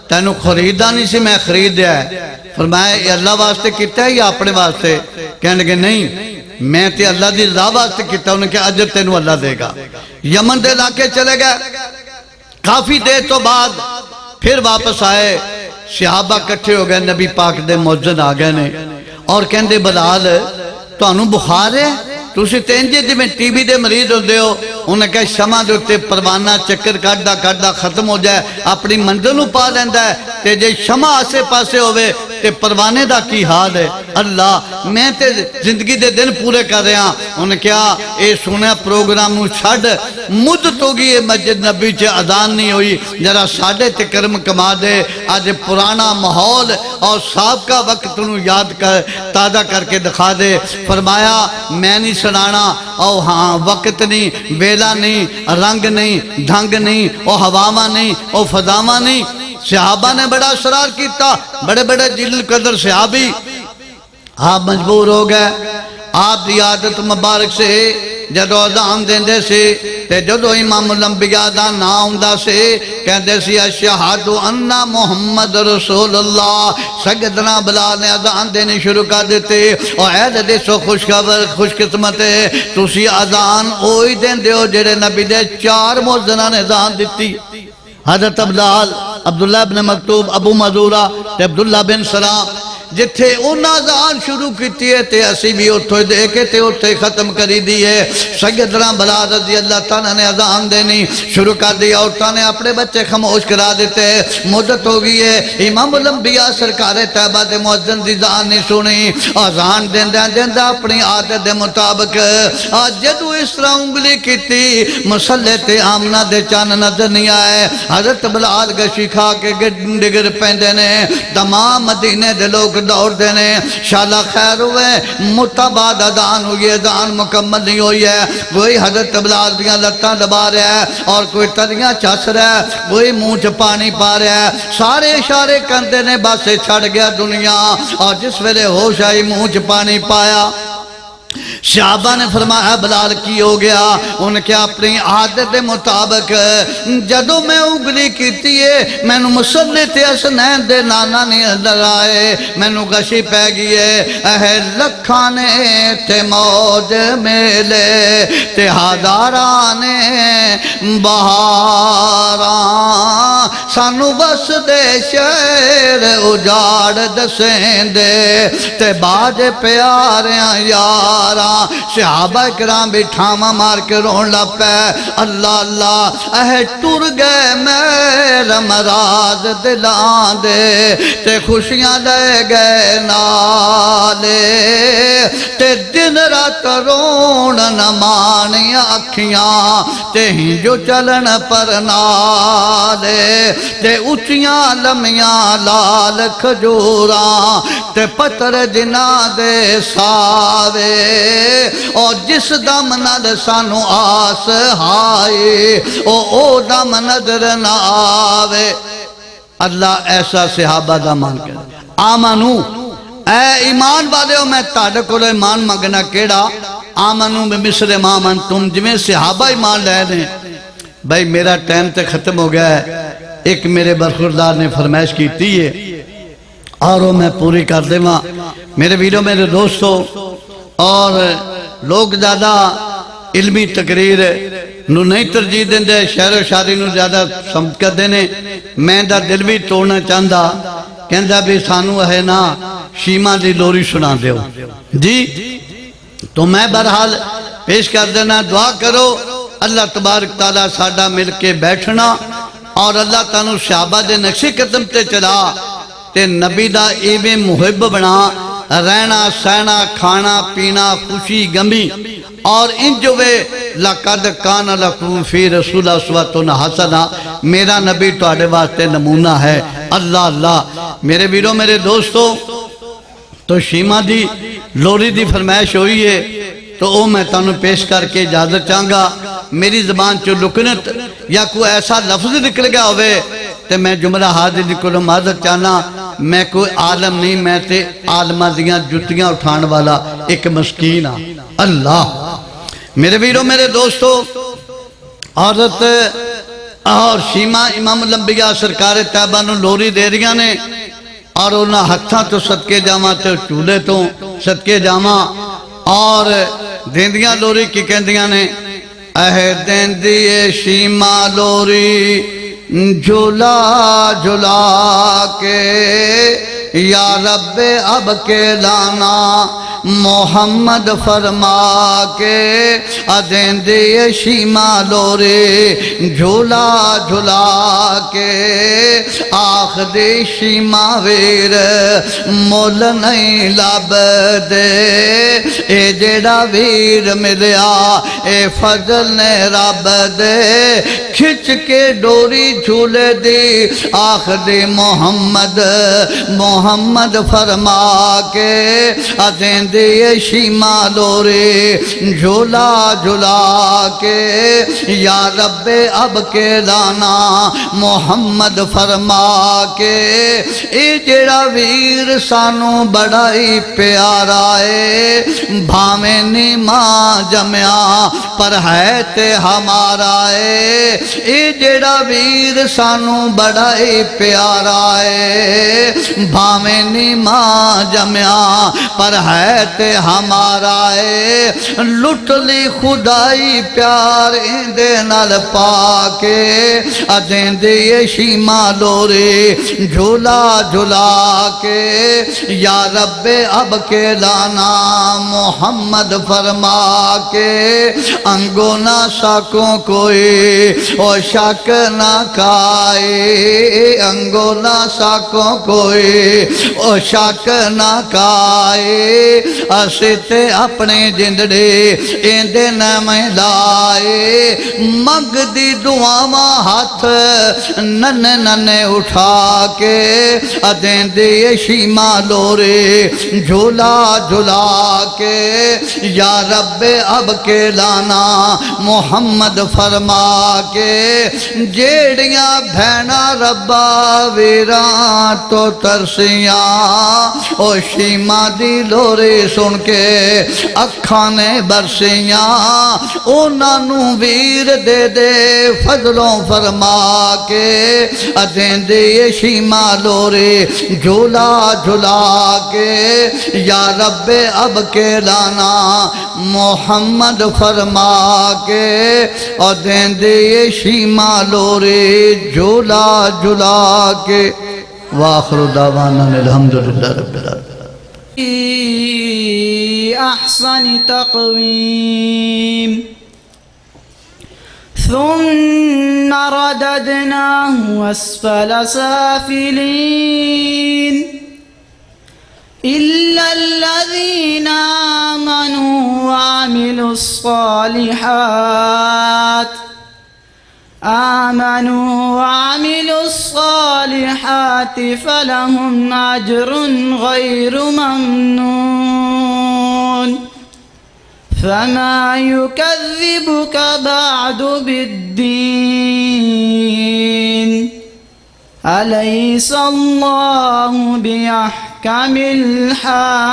تینوں خریدا نہیں سی میں خرید دیا ہے فرمایا یہ اللہ واسطے کیتا ہے یا اپنے واسطے کہنے لگے نہیں میں تے اللہ دی رضا واسطے کیتا انہوں نے کہا اجر تینوں اللہ دے گا یمن دے علاقے چلے گئے کافی دیر تو بعد پھر واپس آئے صحابہ کٹھے ہو گئے نبی پاک دے موجن آ گئے نے اور کہندے بلال تو انہوں بخار ہے تو اسے تینجے جی میں ٹی بی دے مریض ہو دے ہو انہوں نے کہا شمع دے اتے پروانہ چکر کردہ ختم ہو جائے اپنی منزلوں پا لیندہ ہے تے جے شمع آسے پاسے ہوئے تے پروانے دا کی حال ہے اللہ میں تے زندگی دے دن پورے کر رہے ہیں انہوں نے کہا اے سنے پروگراموں چھڑ مدت ہوگی یہ مسجد نبی چھے اذان نہیں ہوئی جرا ساڑھے تے کرم کما دے آج پرانا ماحول اور سابقہ وقت انہوں یاد کر تازہ کر کے دکھا دے فرمایا میں نہیں سنانا او ہاں وقت نہیں ویلا نہیں رنگ نہیں دھنگ نہیں او ہواما نہیں او فضاما نہیں صحابہ نے بڑا اصرار کیتا بڑے بڑے جلیل قدر صحابی آپ مجبور ہو گئے آپ دی عادت مبارک سے جدو اذان دیندے سے تے جدو امام الانبیاء دا نام ہوندا سے کہندے سی اشہد ان محمد رسول اللہ سیدنا بلال نے اذان دینے شروع کر دیتے اور اے دے سو خوش قسمت ہے تسی اذان اوہی دیندے ہو جڑے نبی دے 4 مؤذناں نے اذان دیتی حضرت بلال عبداللہ بن مکتوب ابو مزورہ تے عبداللہ بن سلام جتھے انہاں اذان شروع کیتی ہے تے اسی بھی اتھو دے کے تے اتھے ختم کری دی ہے سیدنا بلال رضی اللہ تعالیٰ نے اذان دینی شروع کر دیا عورتاں نے اپنے بچے خاموش کرا دیتے مدت ہو گئی ہے امام الانبیاء سرکار طیبہ دے مؤذن دی اذان نہیں سنی اذان دیندہ اپنی عادت دے مطابق جدو اس طرح انگلی کیتی مسلح تے آمنہ دے چان نظر نہیں آئے حضرت بلال گشی کھا کے ڈگر پہندے نے تمام مدینے دے لوگ دور دینے شالا خیر ہوئے متباد اذان ہوئی اذان مکمل نہیں ہوئی ہے کوئی حضرت بلال دیاں لتاں دبا رہا ہے اور کوئی تلیاں چس رہا ہے کوئی منہ پانی پا رہا ہے سارے اشارے کردے نے بس چھڑ گیا دنیا اور جس ویلے ہوش آئی منہ پانی پایا صحابہ نے فرمایا بلال کی ہو گیا ان کے اپنی عادت دے مطابق جدو میں اگلی کیتی ہے میں نو مسلح تے اسنین دے نانا نہیں لگائے میں نو گشی پہ گئے اہل لکھانے تے موج میلے تے ہزارانے بہاراں سانو بس دے شہر اجاڑ دسیں دے تے باج پیاریاں یارا مارا صحابہ کرام بٹھاواں مار کے رون لگ پے اللہ اللہ اے ٹر گئے میرا مراز دلاں دے تے خوشیاں لے گئے نالے تے دن رات رون نہ مانیاں اکھیاں تے ہی جو چلن پر نالے تے اچیاں لمیاں لال کھجوراں تے پتر جنا دے ساوے اور جس دم نال سانو آس ہائے او دم نظر نہ آوے اللہ ایسا صحابہ دا مان کر آمنو اے ایمان والے ہو میں تاڑے کو ایمان مگنا کیڑا آمنو بمثل ما آمنتم جویں صحابہ ایمان لے دیں بھائی میرا ٹائم تے ختم ہو گیا ہے ایک میرے برخوردار نے فرمائش کیتی ہے اور وہ میں پوری کر دے ماں میرے ویڈیو میرے دوستو اور لوگ زیادہ علمی تقریر نو نہیں ترجیح دیں دے شہر و شادی نو زیادہ سمجھ کر دینے میں دا دل بھی توڑنا چاہتا کہندہ بھی سانو ہے نا شیمہ دی لوری سنا دیو جی تو میں برحال پیش کر دینا دعا کرو اللہ تبارک تعالیٰ ساڑھا مل کے بیٹھنا اور اللہ تعالیٰ صحابہ دے نقشِ قدم تے چلا تے نبی دا ایویں محب بنا رہنا سہنا کھانا پینا خوشی گمی اور ان جو لَقَدْ كَانَ لَكُمْ فِي رَسُولِ أُسْوَةٌ حَسَنَةٌ میرا نبی تواڈے واسطے نمونہ ہے اللہ اللہ میرے ویرو میرے دوستو تو شیمہ دی لوری دی فرمائش ہوئی ہے تو او میں تانوں پیش کر کے اجازت چاہنگا میری زبان چو لکنت یا کوئی ایسا لفظ نکل گیا ہوئے تے میں جملہ حاضر نکلوں معذرت چاہنا میں کوئی عالم نہیں میں تے عالمہ دیاں جتیاں اٹھان والا ایک مسکین اللہ میرے ویرو میرے دوستو عورت اور شیمہ امام الانبیاء سرکار طیبہ نو لوری دے رہی نے اور انہاں ہتھاں تو صدقے جاماں تے چولے تو صدقے جاماں اور دیندیاں لوری کی کہندیاں نے اے دیندیے شیمہ لوری جھولا جھولا کے یا رب اب کے لانا محمد فرما کے ادیندے شیمہ لورے جھولا جھولا کے آخ دے شیمہ ویر مول نہیں لب دے اے جیڑا ویر ملیا اے فضل نے رب دے کھچ کے ڈوری جھولے دی آخ دے محمد فرما کے ادیندے شیمہ لورے جھولا جھولا کے یا رب اب کے لانا محمد فرما کے اے جڑا ویر سانو بڑا ہی پیارا ہے بھامیں نہیں ماں جمیا پر ہے تے ہمارا ہے اے جڑا ویر سانو بڑا ہی پیارا ہے بھامیں نہیں ماں جمیا پر ہے تے ہمارا ہے لٹ لی خدائی پیار اندے نال پاکے ادیندے شیمہ لورے جھولا جھولا کے یا رب اب کے لانا محمد فرما کے انگو نہ ساکوں کوئی او شک نہ کائے انگو نہ ساکوں کوئی او شک نہ کائے استے اپنے جندڑے ایندے نامیں لائے مگ دی دعاواں ہاتھ ننے ننے اٹھا کے ادیندے شیمہ لورے جھولا جھولا کے یا رب اب کے لانا محمد فرما کے جیڑیاں بھینا ربا ویران تو ترسیاں او شیمہ دی لورے سن کے اکھانے برسیاں انہوں ویر دے دے فضلوں فرما کے ادیندے شیمہ لورے جھولا جھولا کے یا رب اب کے لانا محمد فرما کے ادیندے شیمہ لورے جھولا جھولا کے وآخر دعوانا الحمدللہ رب العالمین أحسن تقويم ثم رددناه أسفل سافلين إلا الذين آمنوا وعملوا الصالحات فلهم أجر غير ممنون فما يكذبك بعد بالدين أليس الله بأحكم الحاكمين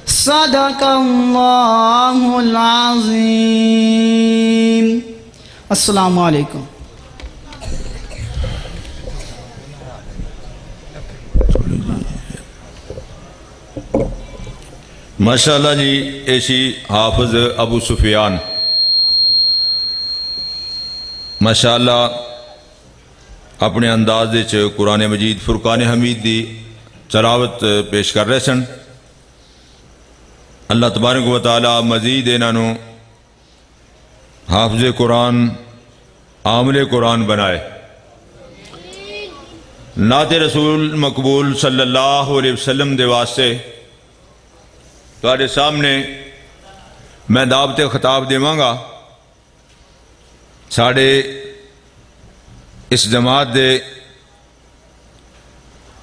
صدق الله العظيم السلام عليكم ماشاءاللہ جی ایسی حافظ ابو سفیان ماشاءاللہ اپنے انداز وچ قرآن مجید فرقان حمید دی تلاوت پیش کر رہے سن اللہ تبارک و تعالی مزید انہاں نوں حافظ قرآن عامل قرآن بنائے نعت رسول مقبول صلی اللہ علیہ وسلم دے واسطے تواڈے سامنے میں دعوت خطاب دیواں گا ساڑے اس جماعت دے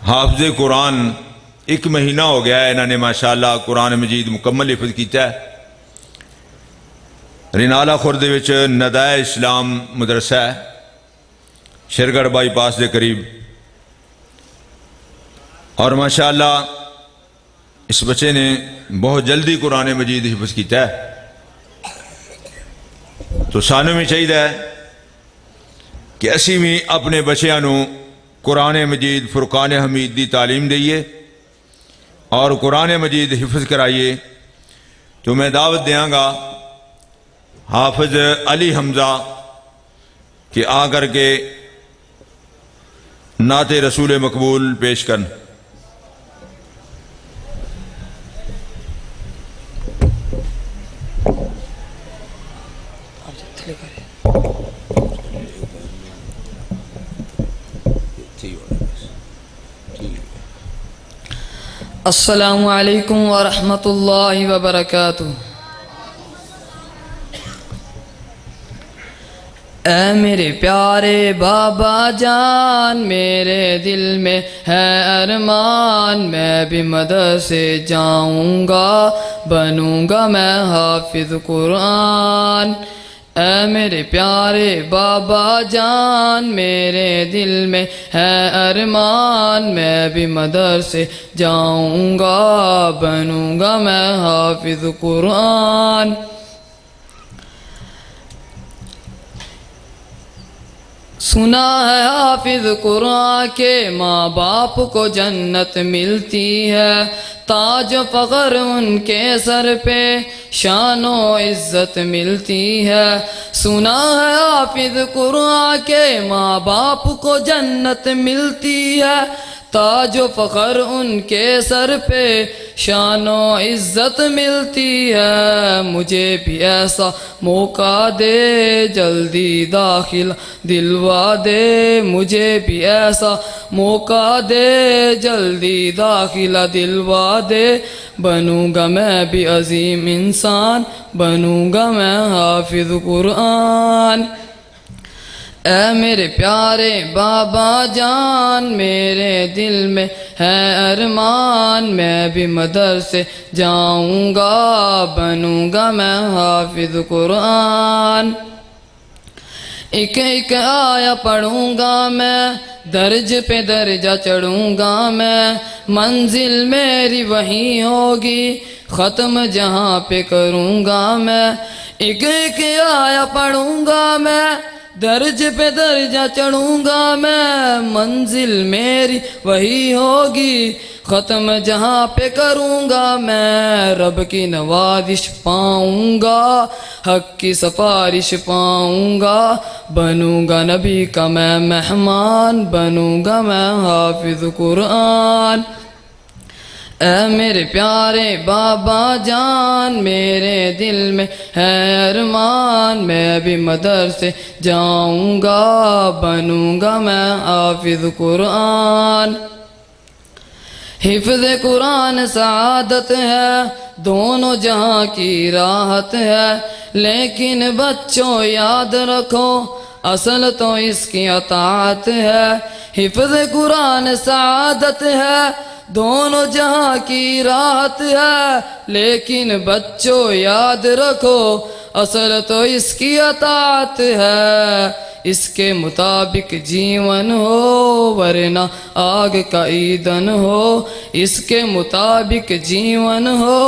حافظ قرآن ایک مہینہ ہو گیا ہے انہوں نے ماشاءاللہ قرآن مجید مکمل حفظ کیتا ہے رینالہ خورد وچ ندائے اسلام مدرسہ ہے شیرگڑھ بائی پاس دے قریب اور ماشاءاللہ اس بچے نے بہت جلدی قرآن مجید حفظ کیتا ہے تو سانوں میں چاہیے کہ اسی بھی اپنے بچیاں نوں قرآن مجید فرقان حمید دی تعلیم دئیے اور قرآن مجید حفظ کرائیے تو میں دعوت دیاں گا حافظ علی حمزہ کہ آ کر کے نعت رسول مقبول پیش کرن السلام علیکم ورحمۃ اللہ وبرکاتہ۔ اے میرے پیارے بابا جان میرے دل میں ہے ارمان میں بھی مدرسے جاؤں گا بنوں گا میں حافظ قرآن۔ اے میرے پیارے بابا جان میرے دل میں ہے ارمان میں بھی مدرسے جاؤں گا بنوں گا میں حافظ قرآن۔ سنا ہے حافظ قرآن کے ماں باپ کو جنت ملتی ہے تاج و فخر ان کے سر پہ شان و عزت ملتی ہے۔ سنا ہے حافظ قرآن کے ماں باپ کو جنت ملتی ہے تاج و فخر ان کے سر پہ شان و عزت ملتی ہے۔ مجھے بھی ایسا موقع دے جلدی داخلہ دلوا دے مجھے بھی ایسا موقع دے جلدی داخلہ دلوا دے بنوں گا میں بھی عظیم انسان بنوں گا میں حافظ قرآن۔ اے میرے پیارے بابا جان میرے دل میں ہے ارمان میں بھی مدرسے جاؤں گا بنوں گا میں حافظ قرآن۔ ایک ایک آیا پڑھوں گا میں درج پہ درجہ چڑھوں گا میں منزل میری وہیں ہوگی ختم جہاں پہ کروں گا میں۔ ایک ایک آیا پڑھوں گا میں درج پہ درجہ چڑھوں گا میں منزل میری وہی ہوگی ختم جہاں پہ کروں گا میں رب کی نوازش پاؤں گا حق کی سفارش پاؤں گا بنوں گا نبی کا میں مہمان بنوں گا میں حافظ قرآن اے میرے پیارے بابا جان میرے دل میں ہے ارمان میں بھی مدرسے جاؤں گا بنوں گا میں حافظ قرآن حفظ قرآن سعادت ہے دونوں جہاں کی راحت ہے لیکن بچوں یاد رکھو اصل تو اس کی اطاعت ہے حفظ قرآن سعادت ہے دونوں جہاں کی راحت ہے لیکن بچوں یاد رکھو اصل تو اس کی اطاعت ہے اس کے مطابق جیون ہو ورنہ آگ کا ایندھن ہو اس کے مطابق جیون ہو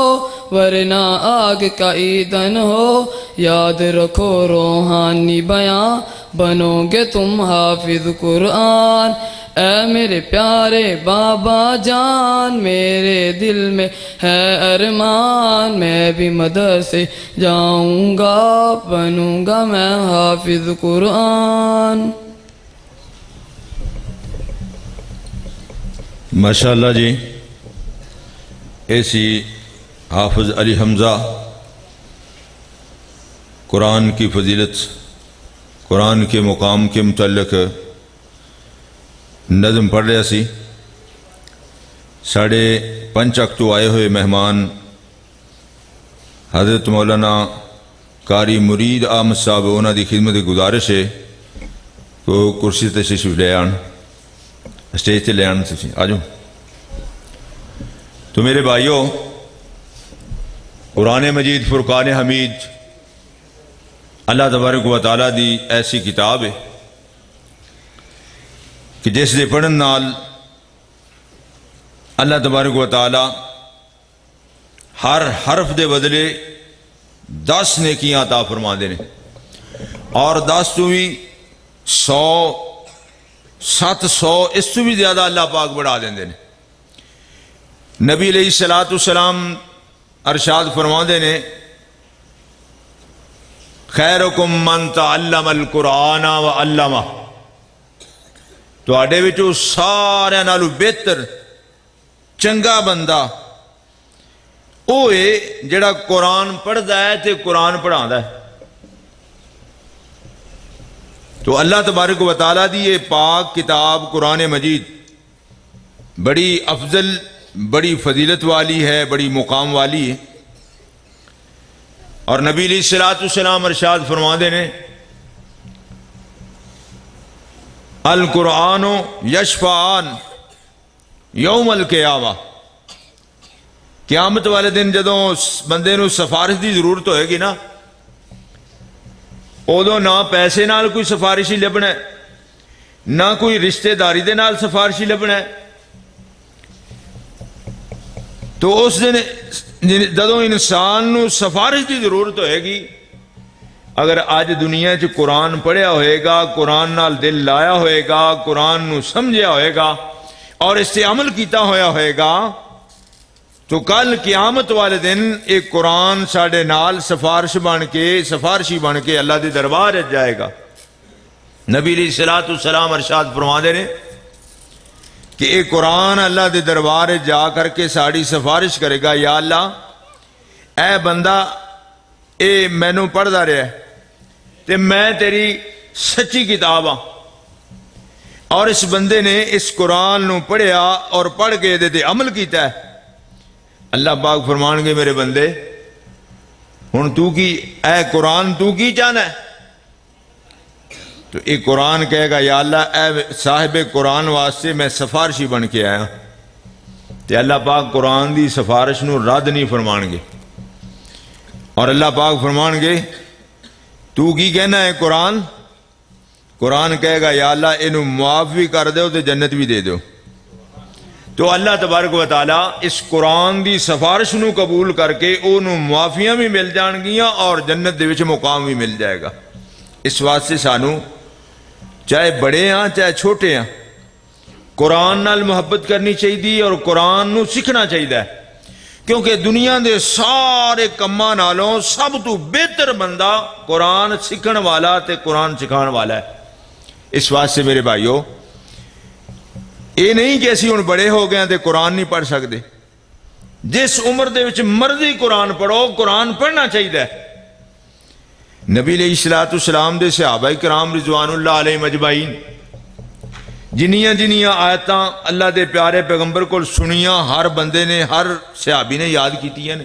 ورنہ آگ کا ایندھن ہو یاد رکھو روحانی بیاں بنو گے تم حافظ قرآن اے میرے پیارے بابا جان میرے دل میں ہے ارمان میں بھی مدرسے جاؤں گا بنوں گا میں حافظ قرآن ماشاءاللہ جی ایسی حافظ علی حمزہ قرآن کی فضیلت قرآن کے مقام کے متعلق نظم پڑھ رہا سی ساڑھے 5 اکتو آئے ہوئے مہمان حضرت مولانا قاری مرید احمد صاحب انہوں دی خدمت گزارش ہے تو کرسی تشریف لے آن اسٹیج تے لے آن تسی آ جاؤ تو میرے بھائیوں قرآن مجید فرقان حمید اللہ تبارک و تعالیٰ دی ایسی کتاب ہے کہ جس دے پڑھن نال اللہ تبارک و تعالی ہر حرف دے بدلے 10 نیکیاں عطا فرما دے نے اور 10 تو بھی 100 700 اس تو بھی زیادہ اللہ پاک بڑھا دیں نے نبی علیہ السلام ارشاد فرما دے نے خیرکم من تعلم القرآن وعلمہ تو آڈے وچوں سارے نالو بہتر چنگا بندہ اوے جڑا قرآن پڑھدا ہے تے قرآن پڑھاندا ہے تو اللہ تبارک و تعالیٰ دی یہ پاک کتاب قرآن مجید بڑی افضل بڑی فضیلت والی ہے بڑی مقام والی ہے اور نبی علیہ السلام ارشاد فرما دے نے القرآن یشفعان یوم القیامہ قیامت والے دن جدوں بندے نو سفارش دی ضرورت ہوئے گی نا ادو نہ پیسے نال کوئی سفارش ہی لبنا ہے نہ کوئی رشتہ داری دے نال سفارش ہی لبنا ہے تو اس دن جدوں انسان نو سفارش دی ضرورت ہوئے گی اگر آج دنیا چ قرآن پڑھیا ہوئے گا قرآن نال دل لایا ہوئے گا قرآن نو سمجھیا ہوئے گا اور اس سے عمل کیتا ہویا ہوئے گا تو کل قیامت والے دن ایک قرآن ساڑے نال سفارشی بن کے اللہ دے دربار جائے گا نبی علیہ السلام ارشاد فرما دے نے کہ ایک قرآن اللہ دے دربار جا کر کے ساڑی سفارش کرے گا یا اللہ اے بندہ اے مینو پڑھدا رہا ہے تے میں تیری سچی کتاب ہاں اور اس بندے نے اس قرآن نو پڑھیا اور پڑھ کے دے عمل کیتا ہے اللہ پاک فرمان گے میرے بندے ہن تو کی اے قرآن تو کی چاہنا ہے تو ایک قرآن کہے گا یا اللہ اے صاحب قرآن واسطے میں سفارشی بن کے آیا تے اللہ پاک قرآن دی سفارش نو رد نہیں فرمان گے اور اللہ پاک فرمان گے تو کی کہنا ہے قرآن کہے گا یا اللہ انہوں معاف بھی کر دو تے جنت بھی دے دو تو اللہ تبارک و تعالیٰ اس قرآن دی سفارش نو قبول کر کے انہوں معافیاں بھی مل جان گیاں اور جنت دے وچ مقام بھی مل جائے گا اس واسطے سانو چاہے بڑے ہاں چاہے چھوٹے ہاں قرآن نال محبت کرنی چاہیے اور قرآن نو سیکھنا چاہیے، کیونکہ دنیا دے سارے کماں نالوں سب تو بہتر بندہ قرآن سیکھن والا تے قرآن سکھان والا ہے۔ اس واسطے میرے بھائیو، یہ نہیں کہ اسی ہن بڑے ہو گئے تے قرآن نہیں پڑھ سکتے، جس عمر دے وچ مرضی قرآن پڑھو، قرآن پڑھنا چاہیے۔ نبی علیہ الصلوۃ والسلام دے صحابہ کرام رضوان اللہ علیہم اجمعین جنیاں آیتاں اللہ دے پیارے پیغمبر کو سنیاں، ہر بندے نے، ہر صحابی نے یاد کیتیاں نے۔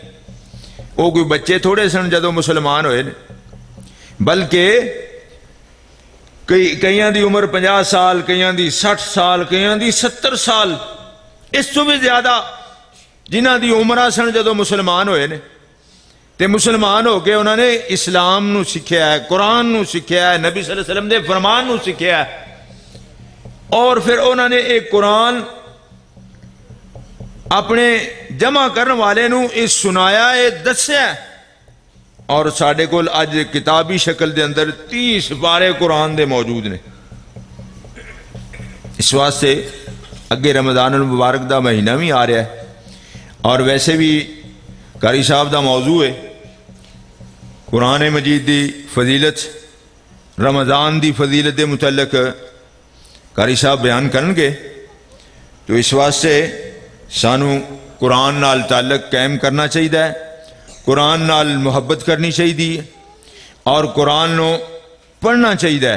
وہ کوئی بچے تھوڑے سن جدو مسلمان ہوئے نے، بلکہ کئیاں دی عمر 50 سال، کئیاں دی 60 سال، کئیاں دی 70 سال، اس تو بھی زیادہ جنہاں دی عمرہ سن جدو مسلمان ہوئے نے، تے مسلمان ہو کے انہوں نے اسلام نو سکھیا ہے، قرآن نو سکھیا ہے، نبی صلی اللہ علیہ وسلم دے فرمان نو سکھیا ہے، اور پھر انہوں نے ایک قرآن اپنے جمع کرنے والے نو اس سنایا، دسیا، اور ساڈے کول اج کتابی شکل دے اندر 30 پارے قرآن دے موجود نے۔ اس واسطے اگے رمضان المبارک دا مہینہ بھی آ رہا ہے، اور ویسے بھی قاری صاحب دا موضوع ہے قرآن مجید دی فضیلت، رمضان دی فضیلت دے متعلق قاری صاحب بیان کرن گے، تو اس واسطے سانو قرآن نال تعلق قائم کرنا چاہیے، قرآن نال محبت کرنی چاہیے، اور قرآن نو پڑھنا چاہیے۔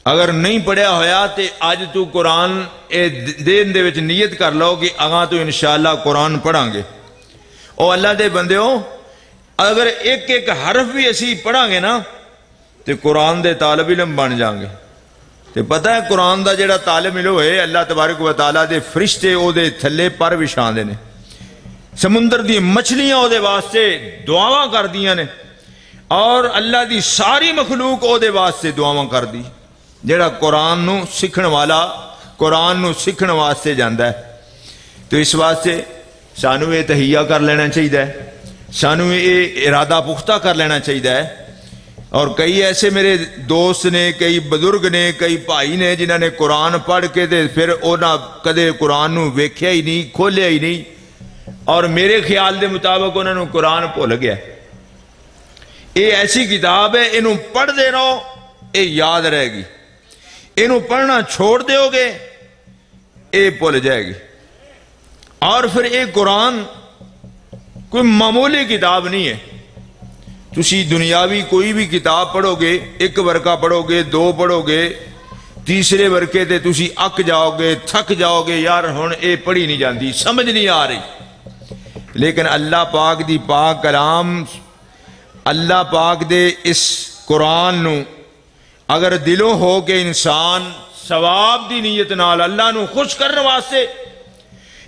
اگر نہیں پڑھیا ہویا تو اج تو قرآن دن دے وچ نیت کر لو کہ اگاں تو انشاءاللہ قرآن پڑھاں گے۔ او اللہ دے بندیو، اگر ایک ایک حرف بھی اسی پڑھاں گے نا تو قرآن دے طالب علم بن جاؤں گے۔ تو پتہ ہے قرآن دا جڑا طالب علم ہوئے، اللہ تبارک و تعالیٰ دے فرشتے او دے تھلے پر وچھا دے نے، سمندر دی مچھلیاں او دے واسطے دعاواں کر دیاں نے، اور اللہ دی ساری مخلوق او دے واسطے دعاواں کر دی، جڑا قرآن نو سکھن والا قرآن نو سکھن واسطے جاندا ہے۔ تو اس واسطے سانو یہ تہیہ کر لینا چاہیے، سانو یہ ارادہ پختہ کر لینا چاہیے۔ اور کئی ایسے میرے دوست نے، کئی بزرگ نے، کئی بھائی نے جنہوں نے قرآن پڑھ کے تے پھر انہاں کدے قرآن نو ویکھیا ہی نہیں، کھولیا ہی نہیں، اور میرے خیال دے مطابق انہوں نے قرآن بھول گیا۔ یہ ایسی کتاب ہے، انہوں پڑھ دے رہو، یہ یاد رہے گی، انہوں پڑھنا چھوڑ دیو گے یہ بھول جائے گی۔ اور پھر یہ قرآن کوئی معمولی کتاب نہیں ہے۔ تسی دنیاوی کوئی بھی کتاب پڑھو گے، ایک ورقہ پڑھو گے، 2 پڑھو گے، تیسرے ورقے تے تسی اک جاؤ گے، تھک جاؤ گے، یار ہن اے پڑھی نہیں جاندی، سمجھ نہیں آ رہی۔ لیکن اللہ پاک دی پاک کلام، اللہ پاک دے اس قرآن نو اگر دلوں ہو کہ انسان ثواب دی نیت نال اللہ نو خوش کرنے واسطے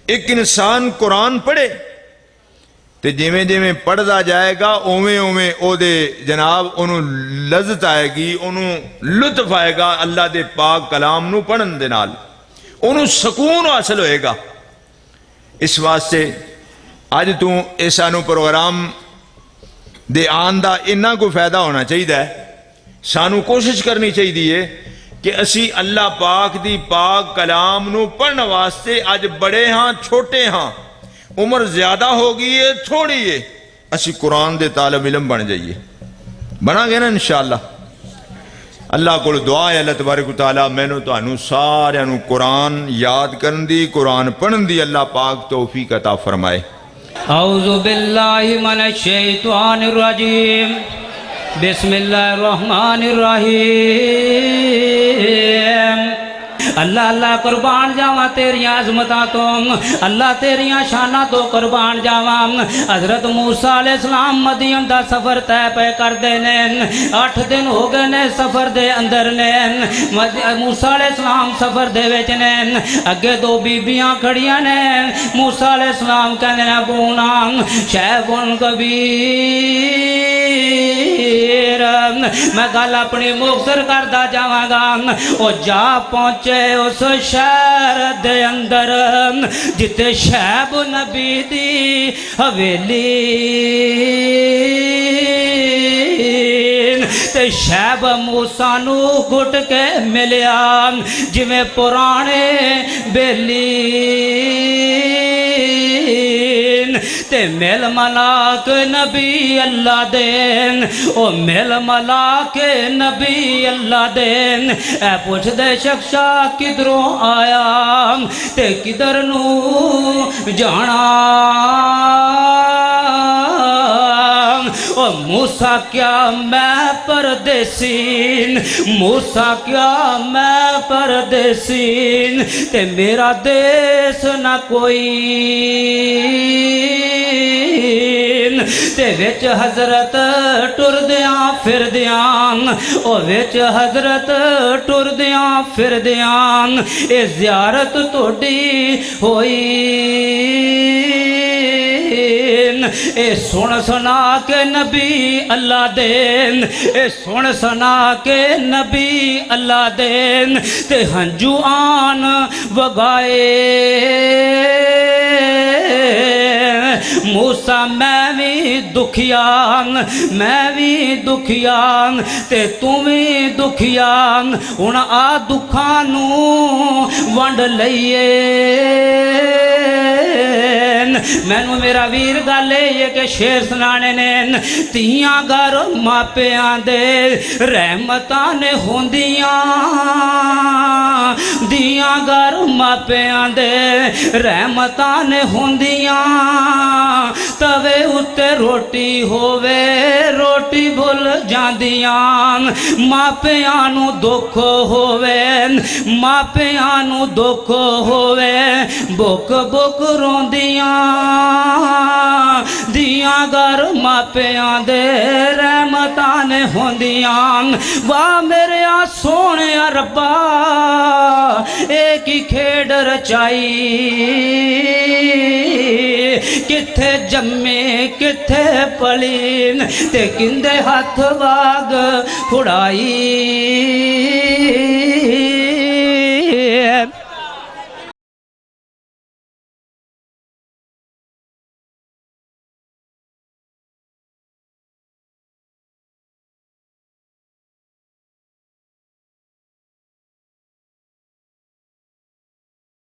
ایک انسان قرآن پڑھے، تے جویں جویں پڑھدا جائے گا اوویں اوویں او دے جناب انہوں لذت آئے گی، انہوں لطف آئے گا اللہ دے پاک کلام نو پڑھن دے نال، انہوں سکون حاصل ہوئے گا۔ اس واسطے اج تو ایسانو پروگرام دے آن دا انہاں کو فائدہ ہونا چاہیے، سانو کوشش کرنی چاہیے کہ اسی اللہ پاک دی پاک کلام نو پڑھنے واسطے اج بڑے ہاں چھوٹے ہاں، عمر زیادہ ہوگی ہے تھوڑی ہے، اسی قرآن دے طالب علم بن جائیے، بنا گے نا انشاءاللہ۔ اللہ کو دعا ہے اللہ تبارک و تعالیٰ مینوں تانوں سارے نوں قرآن یاد کرن دی، قرآن پڑھن دی اللہ پاک توفیق عطا فرمائے۔ اعوذ باللہ من الشیطان الرجیم، بسم اللہ الرحمن الرحیم۔ اللہ اللہ قربان جاواں تیریاں عظمتاں تو، اللہ تیریاں شاناں تو قربان جاواں۔ حضرت موسیٰ علیہ السلام مدین دا سفر طے پہ کر دینے، 8 دن ہو گئے نے سفر دے اندر نے، موسیٰ علیہ السلام سفر دے وچ نے، اگے 2 بیبیاں کھڑیاں نے، موسیٰ علیہ السلام کہنے نے بونا شیخ کبیر، میں گل اپنی مختصر کردا جاواں گا۔ او جا پہنچے اس شہر دے اندر جتے شعیب نبی دی حویلی، تے تے شعیب موسیٰ نو گھٹ کے ملیا جویں پرانے بیلین تے مل ملاک نبی اللہ دین او مل ملاک نبی اللہ دین اے پوچھ دے شخصا کدھروں آیا تے کدھر نو جانا او موسیٰ کیا میں پردیسین موسیٰ کیا میں پردیسین تے میرا دیس نہ کوئی تے وچ حضرت ٹر دیاں پھر دیاں او وچ حضرت ٹر دیاں پھر دیاں اے زیارت توڑی ہوئی اے سن سنا کے نبی اللہ دین اے سن سنا کے نبی اللہ دین تے ہنجو آن وگائے موسیٰ میں بھی دکھیان تے تم بھی دکھیان ہن آ دکھاں نو ونڈ لئیے مینو میرا ویر گالے یہ کہ شیر سنانے نے تیاں گھر ماپیاں دے رحمتاں نے ہوندیاں دیاں گھر ماپیاں دے رحمتاں نے ہوندیاں توے اتے روٹی ہووے روٹی بھول جاندیاں ماپیاں نو دکھ ہووے ماپیاں نو دکھ ہووے بک بک روندیاں دیاں گھر ماپیاں دے رحمتاں نے ہوندیاں واہ میرے آ سونے ربا ایک ہی کھیڑ رچائی کتھے جمے کتھے پلین تے کندے ہاتھ واگ پھڑائی